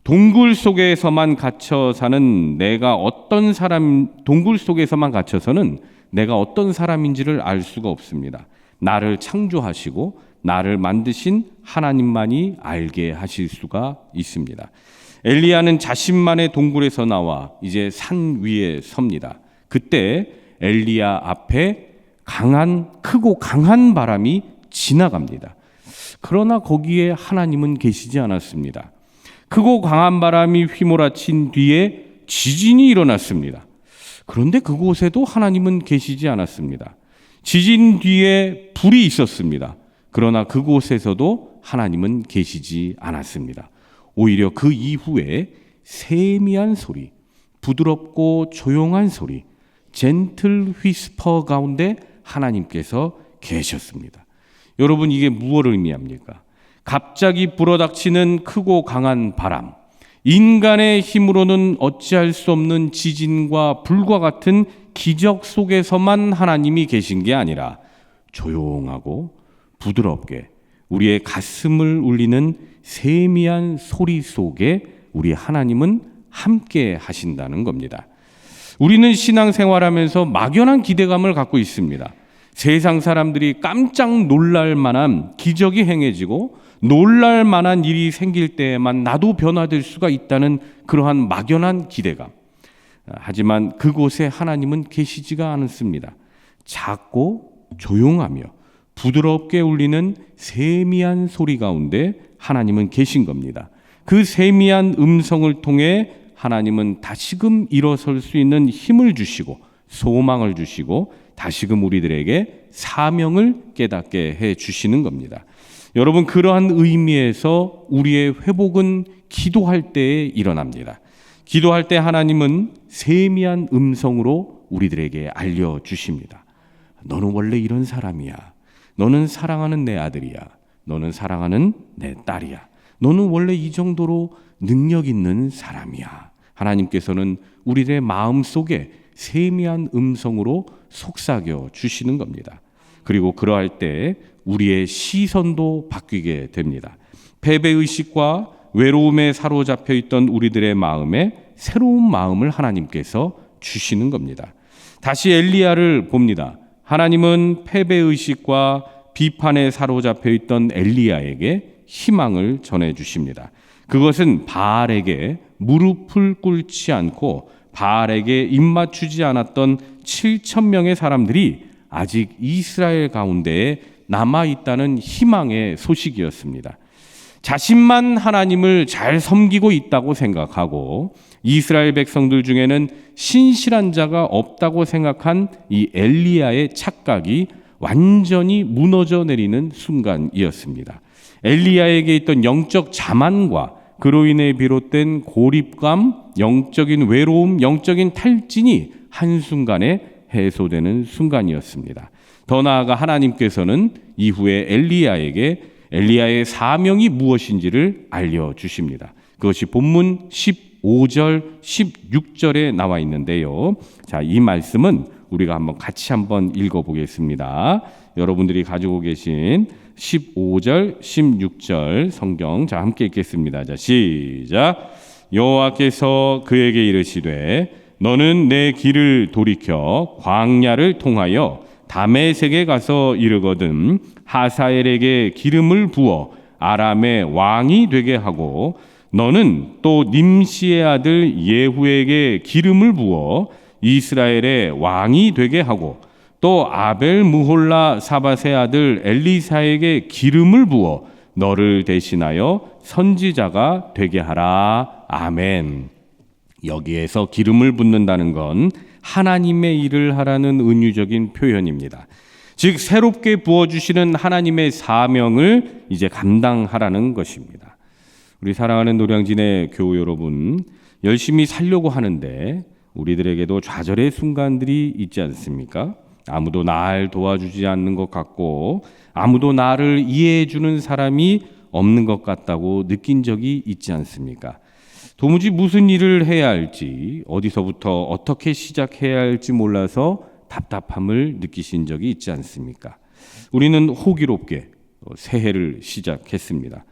동굴 속에서만 갇혀 사는 내가 어떤 사람, 동굴 속에서만 갇혀서는 내가 어떤 사람인지를 알 수가 없습니다. 나를 창조하시고 나를 만드신 하나님만이 알게 하실 수가 있습니다. 엘리야는 자신만의 동굴에서 나와 이제 산 위에 섭니다. 그때 엘리야 앞에 크고 강한 바람이 지나갑니다. 그러나 거기에 하나님은 계시지 않았습니다. 크고 강한 바람이 휘몰아친 뒤에 지진이 일어났습니다. 그런데 그곳에도 하나님은 계시지 않았습니다. 지진 뒤에 불이 있었습니다. 그러나 그곳에서도 하나님은 계시지 않았습니다. 오히려 그 이후에 세미한 소리, 부드럽고 조용한 소리, 젠틀 휘스퍼 가운데 하나님께서 계셨습니다. 여러분, 이게 무엇을 의미합니까? 갑자기 불어닥치는 크고 강한 바람, 인간의 힘으로는 어찌할 수 없는 지진과 불과 같은 기적 속에서만 하나님이 계신 게 아니라 조용하고 부드럽게 우리의 가슴을 울리는 세미한 소리 속에 우리 하나님은 함께 하신다는 겁니다. 우리는 신앙생활하면서 막연한 기대감을 갖고 있습니다. 세상 사람들이 깜짝 놀랄 만한 기적이 행해지고 놀랄 만한 일이 생길 때에만 나도 변화될 수가 있다는 그러한 막연한 기대감. 하지만 그곳에 하나님은 계시지가 않습니다. 작고 조용하며 부드럽게 울리는 세미한 소리 가운데 하나님은 계신 겁니다. 그 세미한 음성을 통해 하나님은 다시금 일어설 수 있는 힘을 주시고 소망을 주시고 다시금 우리들에게 사명을 깨닫게 해 주시는 겁니다. 여러분, 그러한 의미에서 우리의 회복은 기도할 때에 일어납니다. 기도할 때 하나님은 세미한 음성으로 우리들에게 알려주십니다. 너는 원래 이런 사람이야. 너는 사랑하는 내 아들이야. 너는 사랑하는 내 딸이야. 너는 원래 이 정도로 능력 있는 사람이야. 하나님께서는 우리들의 마음 속에 세미한 음성으로 속삭여 주시는 겁니다. 그리고 그러할 때 우리의 시선도 바뀌게 됩니다. 패배의식과 외로움에 사로잡혀 있던 우리들의 마음에 새로운 마음을 하나님께서 주시는 겁니다. 다시 엘리야를 봅니다. 하나님은 패배의식과 비판에 사로잡혀 있던 엘리야에게 희망을 전해 주십니다. 그것은 바알에게 무릎을 꿇지 않고 바알에게 입맞추지 않았던 7,000명의 사람들이 아직 이스라엘 가운데에 남아있다는 희망의 소식이었습니다. 자신만 하나님을 잘 섬기고 있다고 생각하고 이스라엘 백성들 중에는 신실한 자가 없다고 생각한 이 엘리야의 착각이 완전히 무너져 내리는 순간이었습니다. 엘리야에게 있던 영적 자만과 그로 인해 비롯된 고립감, 영적인 외로움, 영적인 탈진이 한순간에 해소되는 순간이었습니다. 더 나아가 하나님께서는 이후에 엘리야에게 엘리야의 사명이 무엇인지를 알려주십니다. 그것이 본문 15절, 16절에 나와 있는데요. 자, 이 말씀은 우리가 같이 한번 읽어보겠습니다. 여러분들이 가지고 계신 15절, 16절 성경 자 함께 읽겠습니다. 자, 시작. 여호와께서 그에게 이르시되 너는 내 길을 돌이켜 광야를 통하여 다메섹에 가서 이르거든 하사엘에게 기름을 부어 아람의 왕이 되게 하고 너는 또 님시의 아들 예후에게 기름을 부어 이스라엘의 왕이 되게 하고 또 아벨 무홀라 사밧의 아들 엘리사에게 기름을 부어 너를 대신하여 선지자가 되게 하라. 아멘. 여기에서 기름을 붓는다는 건 하나님의 일을 하라는 은유적인 표현입니다. 즉 새롭게 부어주시는 하나님의 사명을 이제 감당하라는 것입니다. 우리 사랑하는 노량진의 교우 여러분, 열심히 살려고 하는데 우리들에게도 좌절의 순간들이 있지 않습니까? 아무도 날 도와주지 않는 것 같고 아무도 나를 이해해 주는 사람이 없는 것 같다고 느낀 적이 있지 않습니까? 도무지 무슨 일을 해야 할지, 어디서부터 어떻게 시작해야 할지 몰라서 답답함을 느끼신 적이 있지 않습니까? 우리는 호기롭게 새해를 시작했습니다.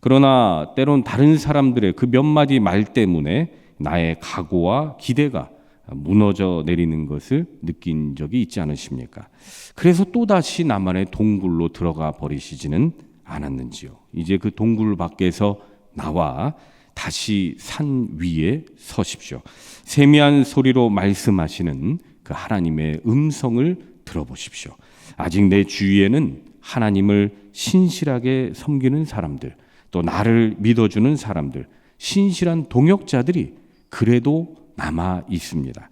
그러나 때론 다른 사람들의 그 몇 마디 말 때문에 나의 각오와 기대가 무너져 내리는 것을 느낀 적이 있지 않으십니까? 그래서 또다시 나만의 동굴로 들어가 버리시지는 않았는지요? 이제 그 동굴 밖에서 나와 다시 산 위에 서십시오. 세미한 소리로 말씀하시는 그 하나님의 음성을 들어보십시오. 아직 내 주위에는 하나님을 신실하게 섬기는 사람들, 또 나를 믿어주는 사람들, 신실한 동역자들이 그래도 남아 있습니다.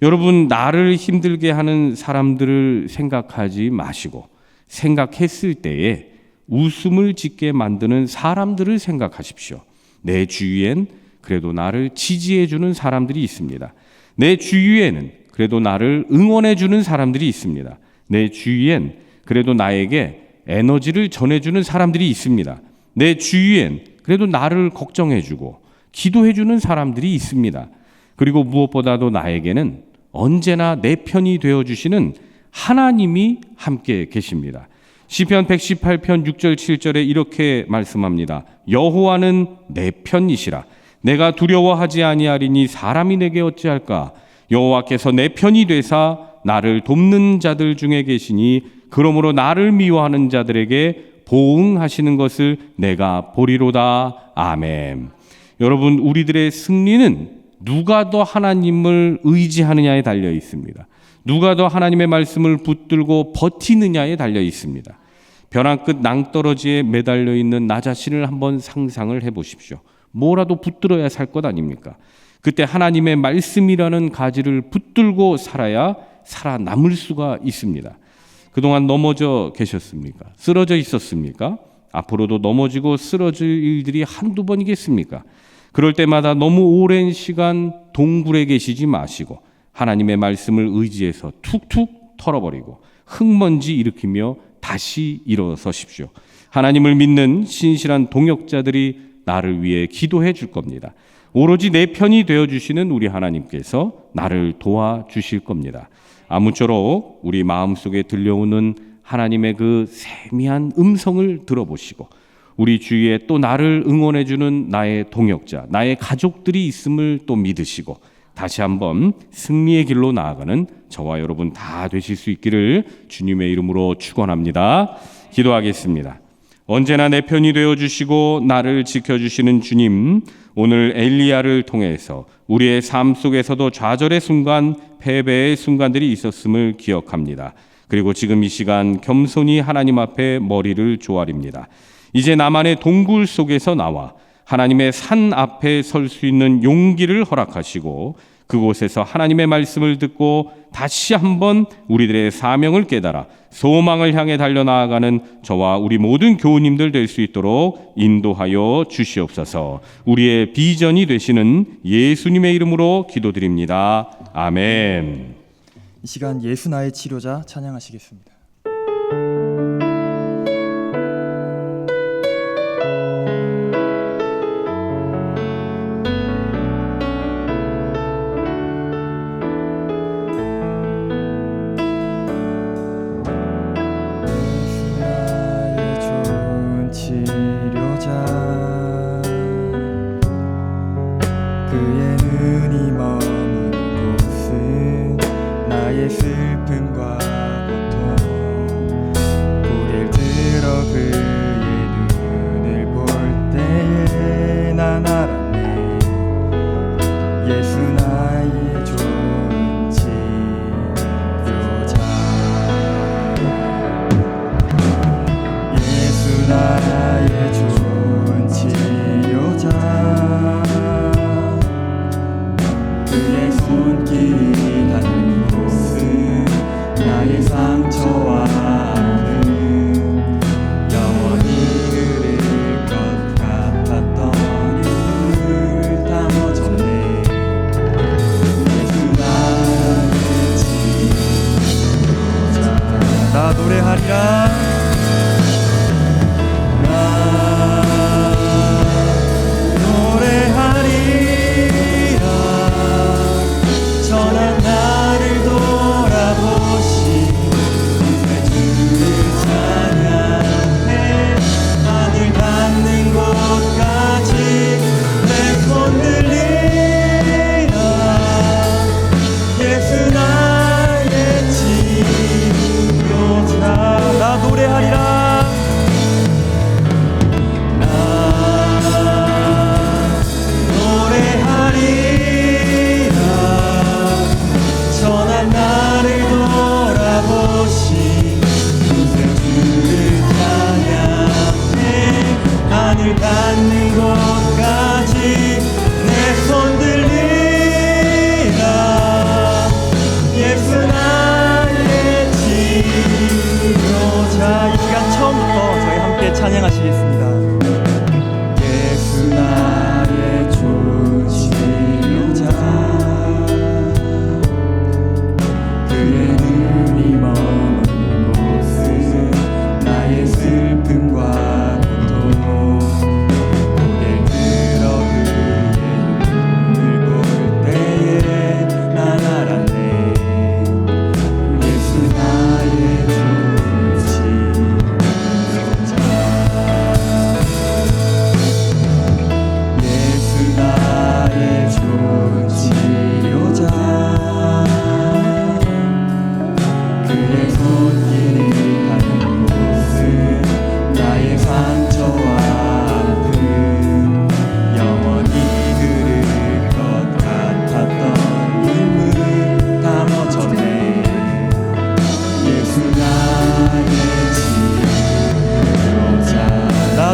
여러분, 나를 힘들게 하는 사람들을 생각하지 마시고 생각했을 때에 웃음을 짓게 만드는 사람들을 생각하십시오. 내 주위엔 그래도 나를 지지해 주는 사람들이 있습니다. 내 주위에는 그래도 나를 응원해 주는 사람들이 있습니다. 내 주위엔 그래도 나에게 에너지를 전해 주는 사람들이 있습니다. 내 주위엔 그래도 나를 걱정해 주고 기도해 주는 사람들이 있습니다. 그리고 무엇보다도 나에게는 언제나 내 편이 되어 주시는 하나님이 함께 계십니다. 시편 118편 6절 7절에 이렇게 말씀합니다. 여호와는 내 편이시라. 내가 두려워하지 아니하리니 사람이 내게 어찌할까. 여호와께서 내 편이 되사 나를 돕는 자들 중에 계시니 그러므로 나를 미워하는 자들에게 보응하시는 것을 내가 보리로다. 아멘. 여러분, 우리들의 승리는 누가 더 하나님을 의지하느냐에 달려 있습니다. 누가 더 하나님의 말씀을 붙들고 버티느냐에 달려 있습니다. 벼랑 끝 낭떠러지에 매달려 있는 나 자신을 한번 상상을 해보십시오. 뭐라도 붙들어야 살 것 아닙니까? 그때 하나님의 말씀이라는 가지를 붙들고 살아야 살아남을 수가 있습니다. 그동안 넘어져 계셨습니까? 쓰러져 있었습니까? 앞으로도 넘어지고 쓰러질 일들이 한두 번이겠습니까? 그럴 때마다 너무 오랜 시간 동굴에 계시지 마시고 하나님의 말씀을 의지해서 툭툭 털어버리고 흙먼지 일으키며 다시 일어서십시오. 하나님을 믿는 신실한 동역자들이 나를 위해 기도해 줄 겁니다. 오로지 내 편이 되어주시는 우리 하나님께서 나를 도와주실 겁니다. 아무쪼록 우리 마음속에 들려오는 하나님의 그 세미한 음성을 들어보시고 우리 주위에 또 나를 응원해주는 나의 동역자, 나의 가족들이 있음을 또 믿으시고 다시 한번 승리의 길로 나아가는 저와 여러분 다 되실 수 있기를 주님의 이름으로 축원합니다. 기도하겠습니다. 언제나 내 편이 되어주시고 나를 지켜주시는 주님, 오늘 엘리야를 통해서 우리의 삶 속에서도 좌절의 순간, 패배의 순간들이 있었음을 기억합니다. 그리고 지금 이 시간 겸손히 하나님 앞에 머리를 조아립니다. 이제 나만의 동굴 속에서 나와 하나님의 산 앞에 설 수 있는 용기를 허락하시고 그곳에서 하나님의 말씀을 듣고 다시 한번 우리들의 사명을 깨달아 소망을 향해 달려나아가는 저와 우리 모든 교우님들 될 수 있도록 인도하여 주시옵소서. 우리의 비전이 되시는 예수님의 이름으로 기도드립니다. 아멘. 이 시간 예수 나의 치료자 찬양하시겠습니다. 그의 눈이 머문 곳은 나의 슬픔과 고통 고개를 들어 그의 눈을 볼 때에 난 알았네 예수 나의 좋은 치료자 예수 나의 좋은 치료자 그의 손길이 닿는 곳은 나의 상처와 아픔 영원히 흐를 것 같았던 눈물 담아졌네 예수 나의 치료자 나 노래하리라 닿는 곳까지 내 손 들리라 예수 나의 치료자 이 시간 처음부터 저희 함께 찬양하시겠습니다. 예수 나의 좋은 치료자 그의 눈이 머문 곳은 나의 슬픔과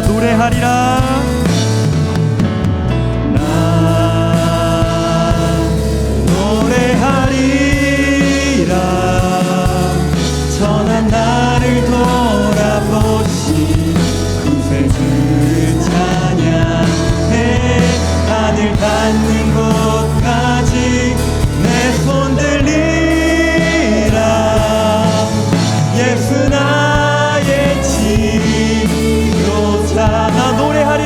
노래하리라 노래하리라 선한 나를 돌아보신 구세주를 찬양해 하늘 닿는 곳까지 내 손 들리라 예수 나의 치료자 나 노래하리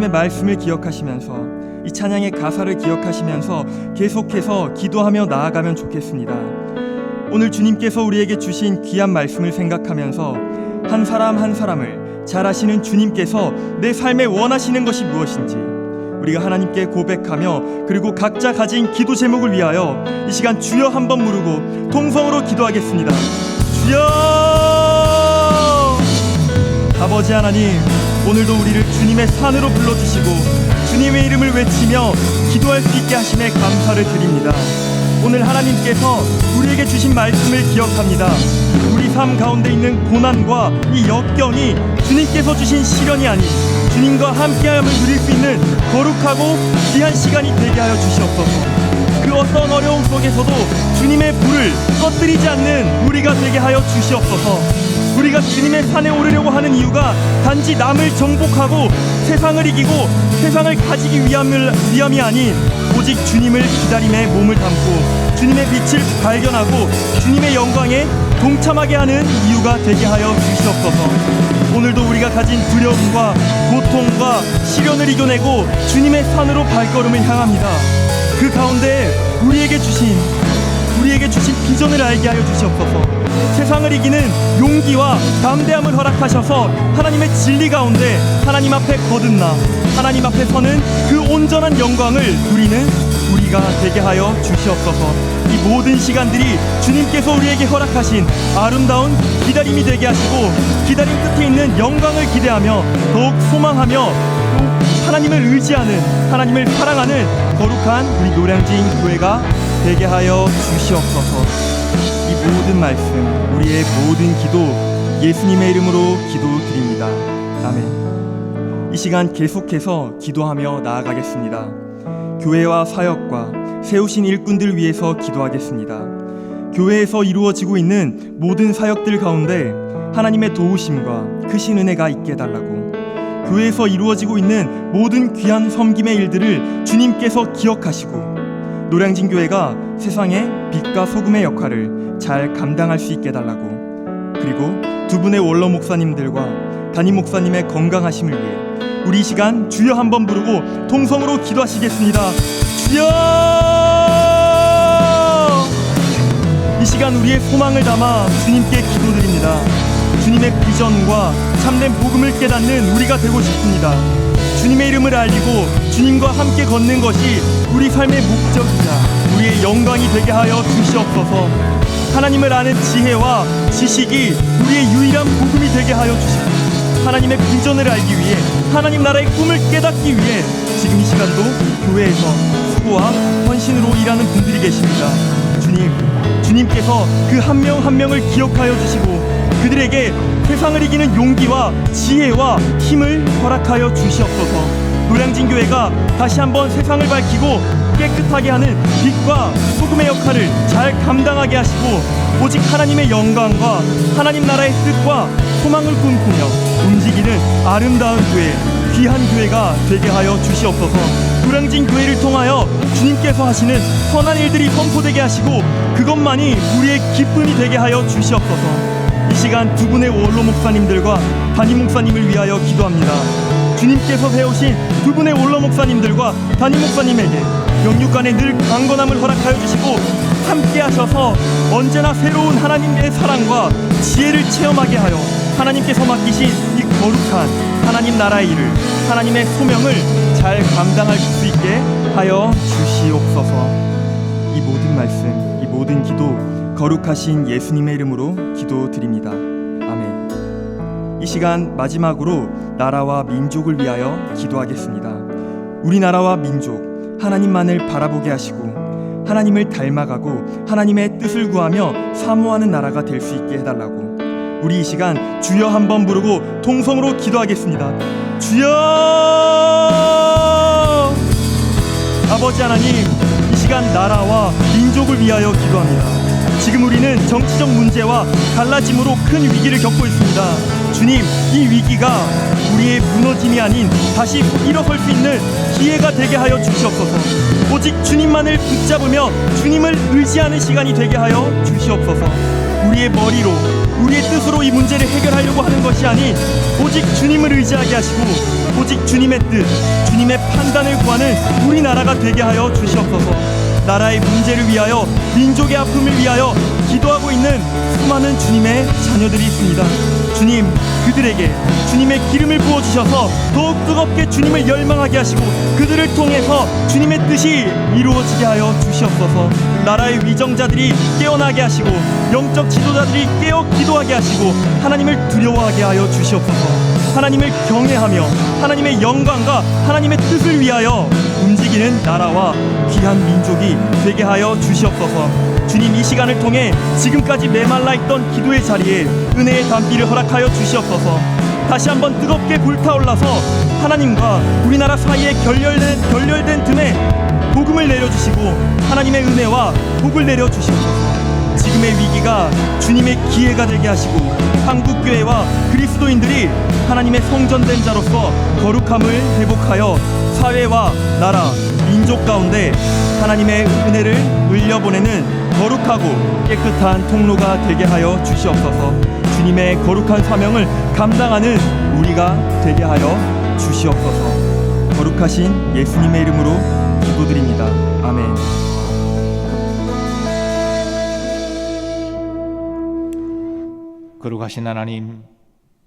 하나님의 말씀을 기억하시면서 이 찬양의 가사를 기억하시면서 계속해서 기도하며 나아가면 좋겠습니다. 오늘 주님께서 우리에게 주신 귀한 말씀을 생각하면서 한 사람 한 사람을 잘 아시는 주님께서 내 삶에 원하시는 것이 무엇인지 우리가 하나님께 고백하며 그리고 각자 가진 기도 제목을 위하여 이 시간 주여 한번 부르고 통성으로 기도하겠습니다. 주여! 아버지 하나님, 오늘도 우리를 주님의 산으로 불러주시고 주님의 이름을 외치며 기도할 수 있게 하심에 감사를 드립니다. 오늘 하나님께서 우리에게 주신 말씀을 기억합니다. 우리 삶 가운데 있는 고난과 이 역경이 주님께서 주신 시련이 아닌 주님과 함께함을 누릴 수 있는 거룩하고 귀한 시간이 되게 하여 주시옵소서. 그 어떤 어려움 속에서도 주님의 불을 꺼뜨리지 않는 우리가 되게 하여 주시옵소서. 우리가 주님의 산에 오르려고 하는 이유가 단지 남을 정복하고 세상을 이기고 세상을 가지기 위함이 아닌 오직 주님을 기다림에 몸을 담고 주님의 빛을 발견하고 주님의 영광에 동참하게 하는 이유가 되게 하여 주시옵소서. 오늘도 우리가 가진 두려움과 고통과 시련을 이겨내고 주님의 산으로 발걸음을 향합니다. 그 가운데 우리에게 주신 비전을 알게 하여 주시옵소서. 세상을 이기는 용기와 담대함을 허락하셔서 하나님의 진리 가운데 하나님 앞에 거듭나 하나님 앞에 서는 그 온전한 영광을 누리는 우리가 되게 하여 주시옵소서. 이 모든 시간들이 주님께서 우리에게 허락하신 아름다운 기다림이 되게 하시고 기다림 끝에 있는 영광을 기대하며 더욱 소망하며 또 하나님을 의지하는 하나님을 사랑하는 거룩한 우리 노량진 교회가 되게 하여 주시옵소서. 이 모든 말씀, 우리의 모든 기도 예수님의 이름으로 기도드립니다. 아멘. 이 시간 계속해서 기도하며 나아가겠습니다. 교회와 사역과 세우신 일꾼들 위해서 기도하겠습니다. 교회에서 이루어지고 있는 모든 사역들 가운데 하나님의 도우심과 크신 은혜가 있게 해달라고, 교회에서 이루어지고 있는 모든 귀한 섬김의 일들을 주님께서 기억하시고 노량진 교회가 세상의 빛과 소금의 역할을 잘 감당할 수 있게 해달라고, 그리고 두 분의 원로 목사님들과 담임 목사님의 건강하심을 위해 우리 이 시간 주여 한번 부르고 통성으로 기도하시겠습니다. 주여! 이 시간 우리의 소망을 담아 주님께 기도드립니다. 주님의 비전과 참된 복음을 깨닫는 우리가 되고 싶습니다. 주님의 이름을 알리고 주님과 함께 걷는 것이 우리 삶의 목적이자 우리의 영광이 되게 하여 주시옵소서. 하나님을 아는 지혜와 지식이 우리의 유일한 복음이 되게 하여 주시옵소서. 하나님의 비전을 알기 위해 하나님 나라의 꿈을 깨닫기 위해 지금 이 시간도 교회에서 수고와 헌신으로 일하는 분들이 계십니다. 주님께서 그 한 명 한 명을 기억하여 주시고 그들에게 세상을 이기는 용기와 지혜와 힘을 허락하여 주시옵소서. 노량진 교회가 다시 한번 세상을 밝히고 깨끗하게 하는 빛과 소금의 역할을 잘 감당하게 하시고 오직 하나님의 영광과 하나님 나라의 뜻과 소망을 꿈꾸며 움직이는 아름다운 교회, 귀한 교회가 되게 하여 주시옵소서. 노량진 교회를 통하여 주님께서 하시는 선한 일들이 선포되게 하시고 그것만이 우리의 기쁨이 되게 하여 주시옵소서. 이 시간 두 분의 원로 목사님들과 담임 목사님을 위하여 기도합니다. 주님께서 세우신 두 분의 원로 목사님들과 담임 목사님에게 영육간에 늘 강건함을 허락하여 주시고 함께 하셔서 언제나 새로운 하나님의 사랑과 지혜를 체험하게 하여 하나님께서 맡기신 이 거룩한 하나님 나라의 일을, 하나님의 소명을 잘 감당할 수 있게 하여 주시옵소서. 이 모든 말씀, 이 모든 기도 거룩하신 예수님의 이름으로 기도드립니다. 아멘. 이 시간 마지막으로 나라와 민족을 위하여 기도하겠습니다. 우리나라와 민족, 하나님만을 바라보게 하시고 하나님을 닮아가고 하나님의 뜻을 구하며 사모하는 나라가 될 수 있게 해달라고, 우리 이 시간 주여 한번 부르고 통성으로 기도하겠습니다. 주여! 아버지 하나님, 이 시간 나라와 민족을 위하여 기도합니다. 지금 우리는 정치적 문제와 갈라짐으로 큰 위기를 겪고 있습니다. 주님, 이 위기가 우리의 무너짐이 아닌 다시 일어설 수 있는 기회가 되게 하여 주시옵소서. 오직 주님만을 붙잡으며 주님을 의지하는 시간이 되게 하여 주시옵소서. 우리의 머리로, 우리의 뜻으로 이 문제를 해결하려고 하는 것이 아닌 오직 주님을 의지하게 하시고 오직 주님의 뜻, 주님의 판단을 구하는 우리나라가 되게 하여 주시옵소서. 나라의 문제를 위하여, 민족의 아픔을 위하여 기도하고 있는 수많은 주님의 자녀들이 있습니다. 주님, 그들에게 주님의 기름을 부어주셔서 더욱 뜨겁게 주님을 열망하게 하시고 그들을 통해서 주님의 뜻이 이루어지게 하여 주시옵소서. 나라의 위정자들이 깨어나게 하시고 영적 지도자들이 깨어 기도하게 하시고 하나님을 두려워하게 하여 주시옵소서. 하나님을 경외하며 하나님의 영광과 하나님의 뜻을 위하여 움직이는 나라와 귀한 민족이 되게 하여 주시옵소서. 주님, 이 시간을 통해 지금까지 메말라 있던 기도의 자리에 은혜의 담비를 허락하여 주시옵소서. 다시 한번 뜨겁게 불타올라서 하나님과 우리나라 사이에 결렬된 틈에 복음을 내려주시고 하나님의 은혜와 복을 내려주시옵소서. 지금의 위기가 주님의 기회가 되게 하시고 한국교회와 그리스도인들이 하나님의 성전된 자로서 거룩함을 회복하여 사회와 나라, 민족 가운데 하나님의 은혜를 흘려보내는 거룩하고 깨끗한 통로가 되게 하여 주시옵소서. 주님의 거룩한 사명을 감당하는 우리가 되게 하여 주시옵소서. 거룩하신 예수님의 이름으로 기도드립니다. 아멘. 거룩하신 하나님,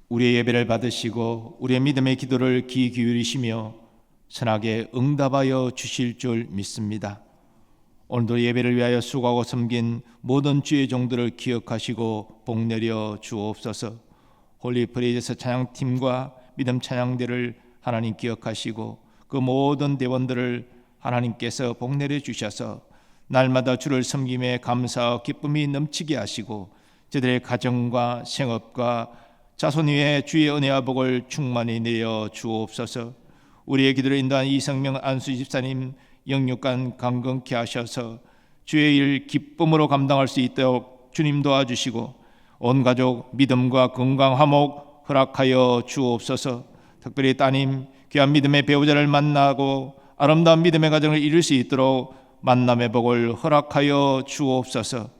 우리의 예배를 받으시고 우리의 믿음의 기도를 귀 기울이시며 선하게 응답하여 주실 줄 믿습니다. 오늘도 예배를 위하여 수고하고 섬긴 모든 주의 종들을 기억하시고 복내려 주옵소서. 홀리 프레이저스 찬양팀과 믿음 찬양대를 하나님 기억하시고 그 모든 대원들을 하나님께서 복내려 주셔서 날마다 주를 섬김에 감사와 기쁨이 넘치게 하시고 저들의 가정과 생업과 자손 위에 주의 은혜와 복을 충만히 내려 주옵소서. 우리의 기도를 인도한 이성명 안수 집사님 영육간 강건케 하셔서 주의 일 기쁨으로 감당할 수 있도록 주님 도와주시고 온 가족 믿음과 건강 화목 허락하여 주옵소서. 특별히 따님 귀한 믿음의 배우자를 만나고 아름다운 믿음의 가정을 이룰 수 있도록 만남의 복을 허락하여 주옵소서.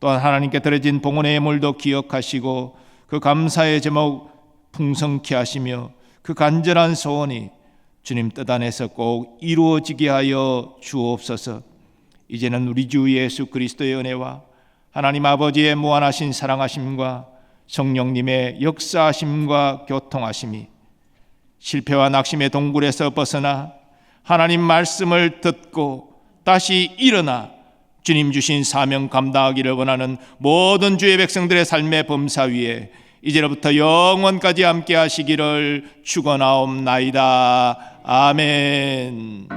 또한 하나님께 드려진 봉헌의 예물도 기억하시고 그 감사의 제목 풍성케 하시며 그 간절한 소원이 주님 뜻 안에서 꼭 이루어지게 하여 주옵소서. 이제는 우리 주 예수 그리스도의 은혜와 하나님 아버지의 무한하신 사랑하심과 성령님의 역사하심과 교통하심이 실패와 낙심의 동굴에서 벗어나 하나님 말씀을 듣고 다시 일어나 주님 주신 사명 감당하기를 원하는 모든 주의 백성들의 삶의 범사 위에 이제로부터 영원까지 함께 하시기를 축원하옵나이다. 아멘.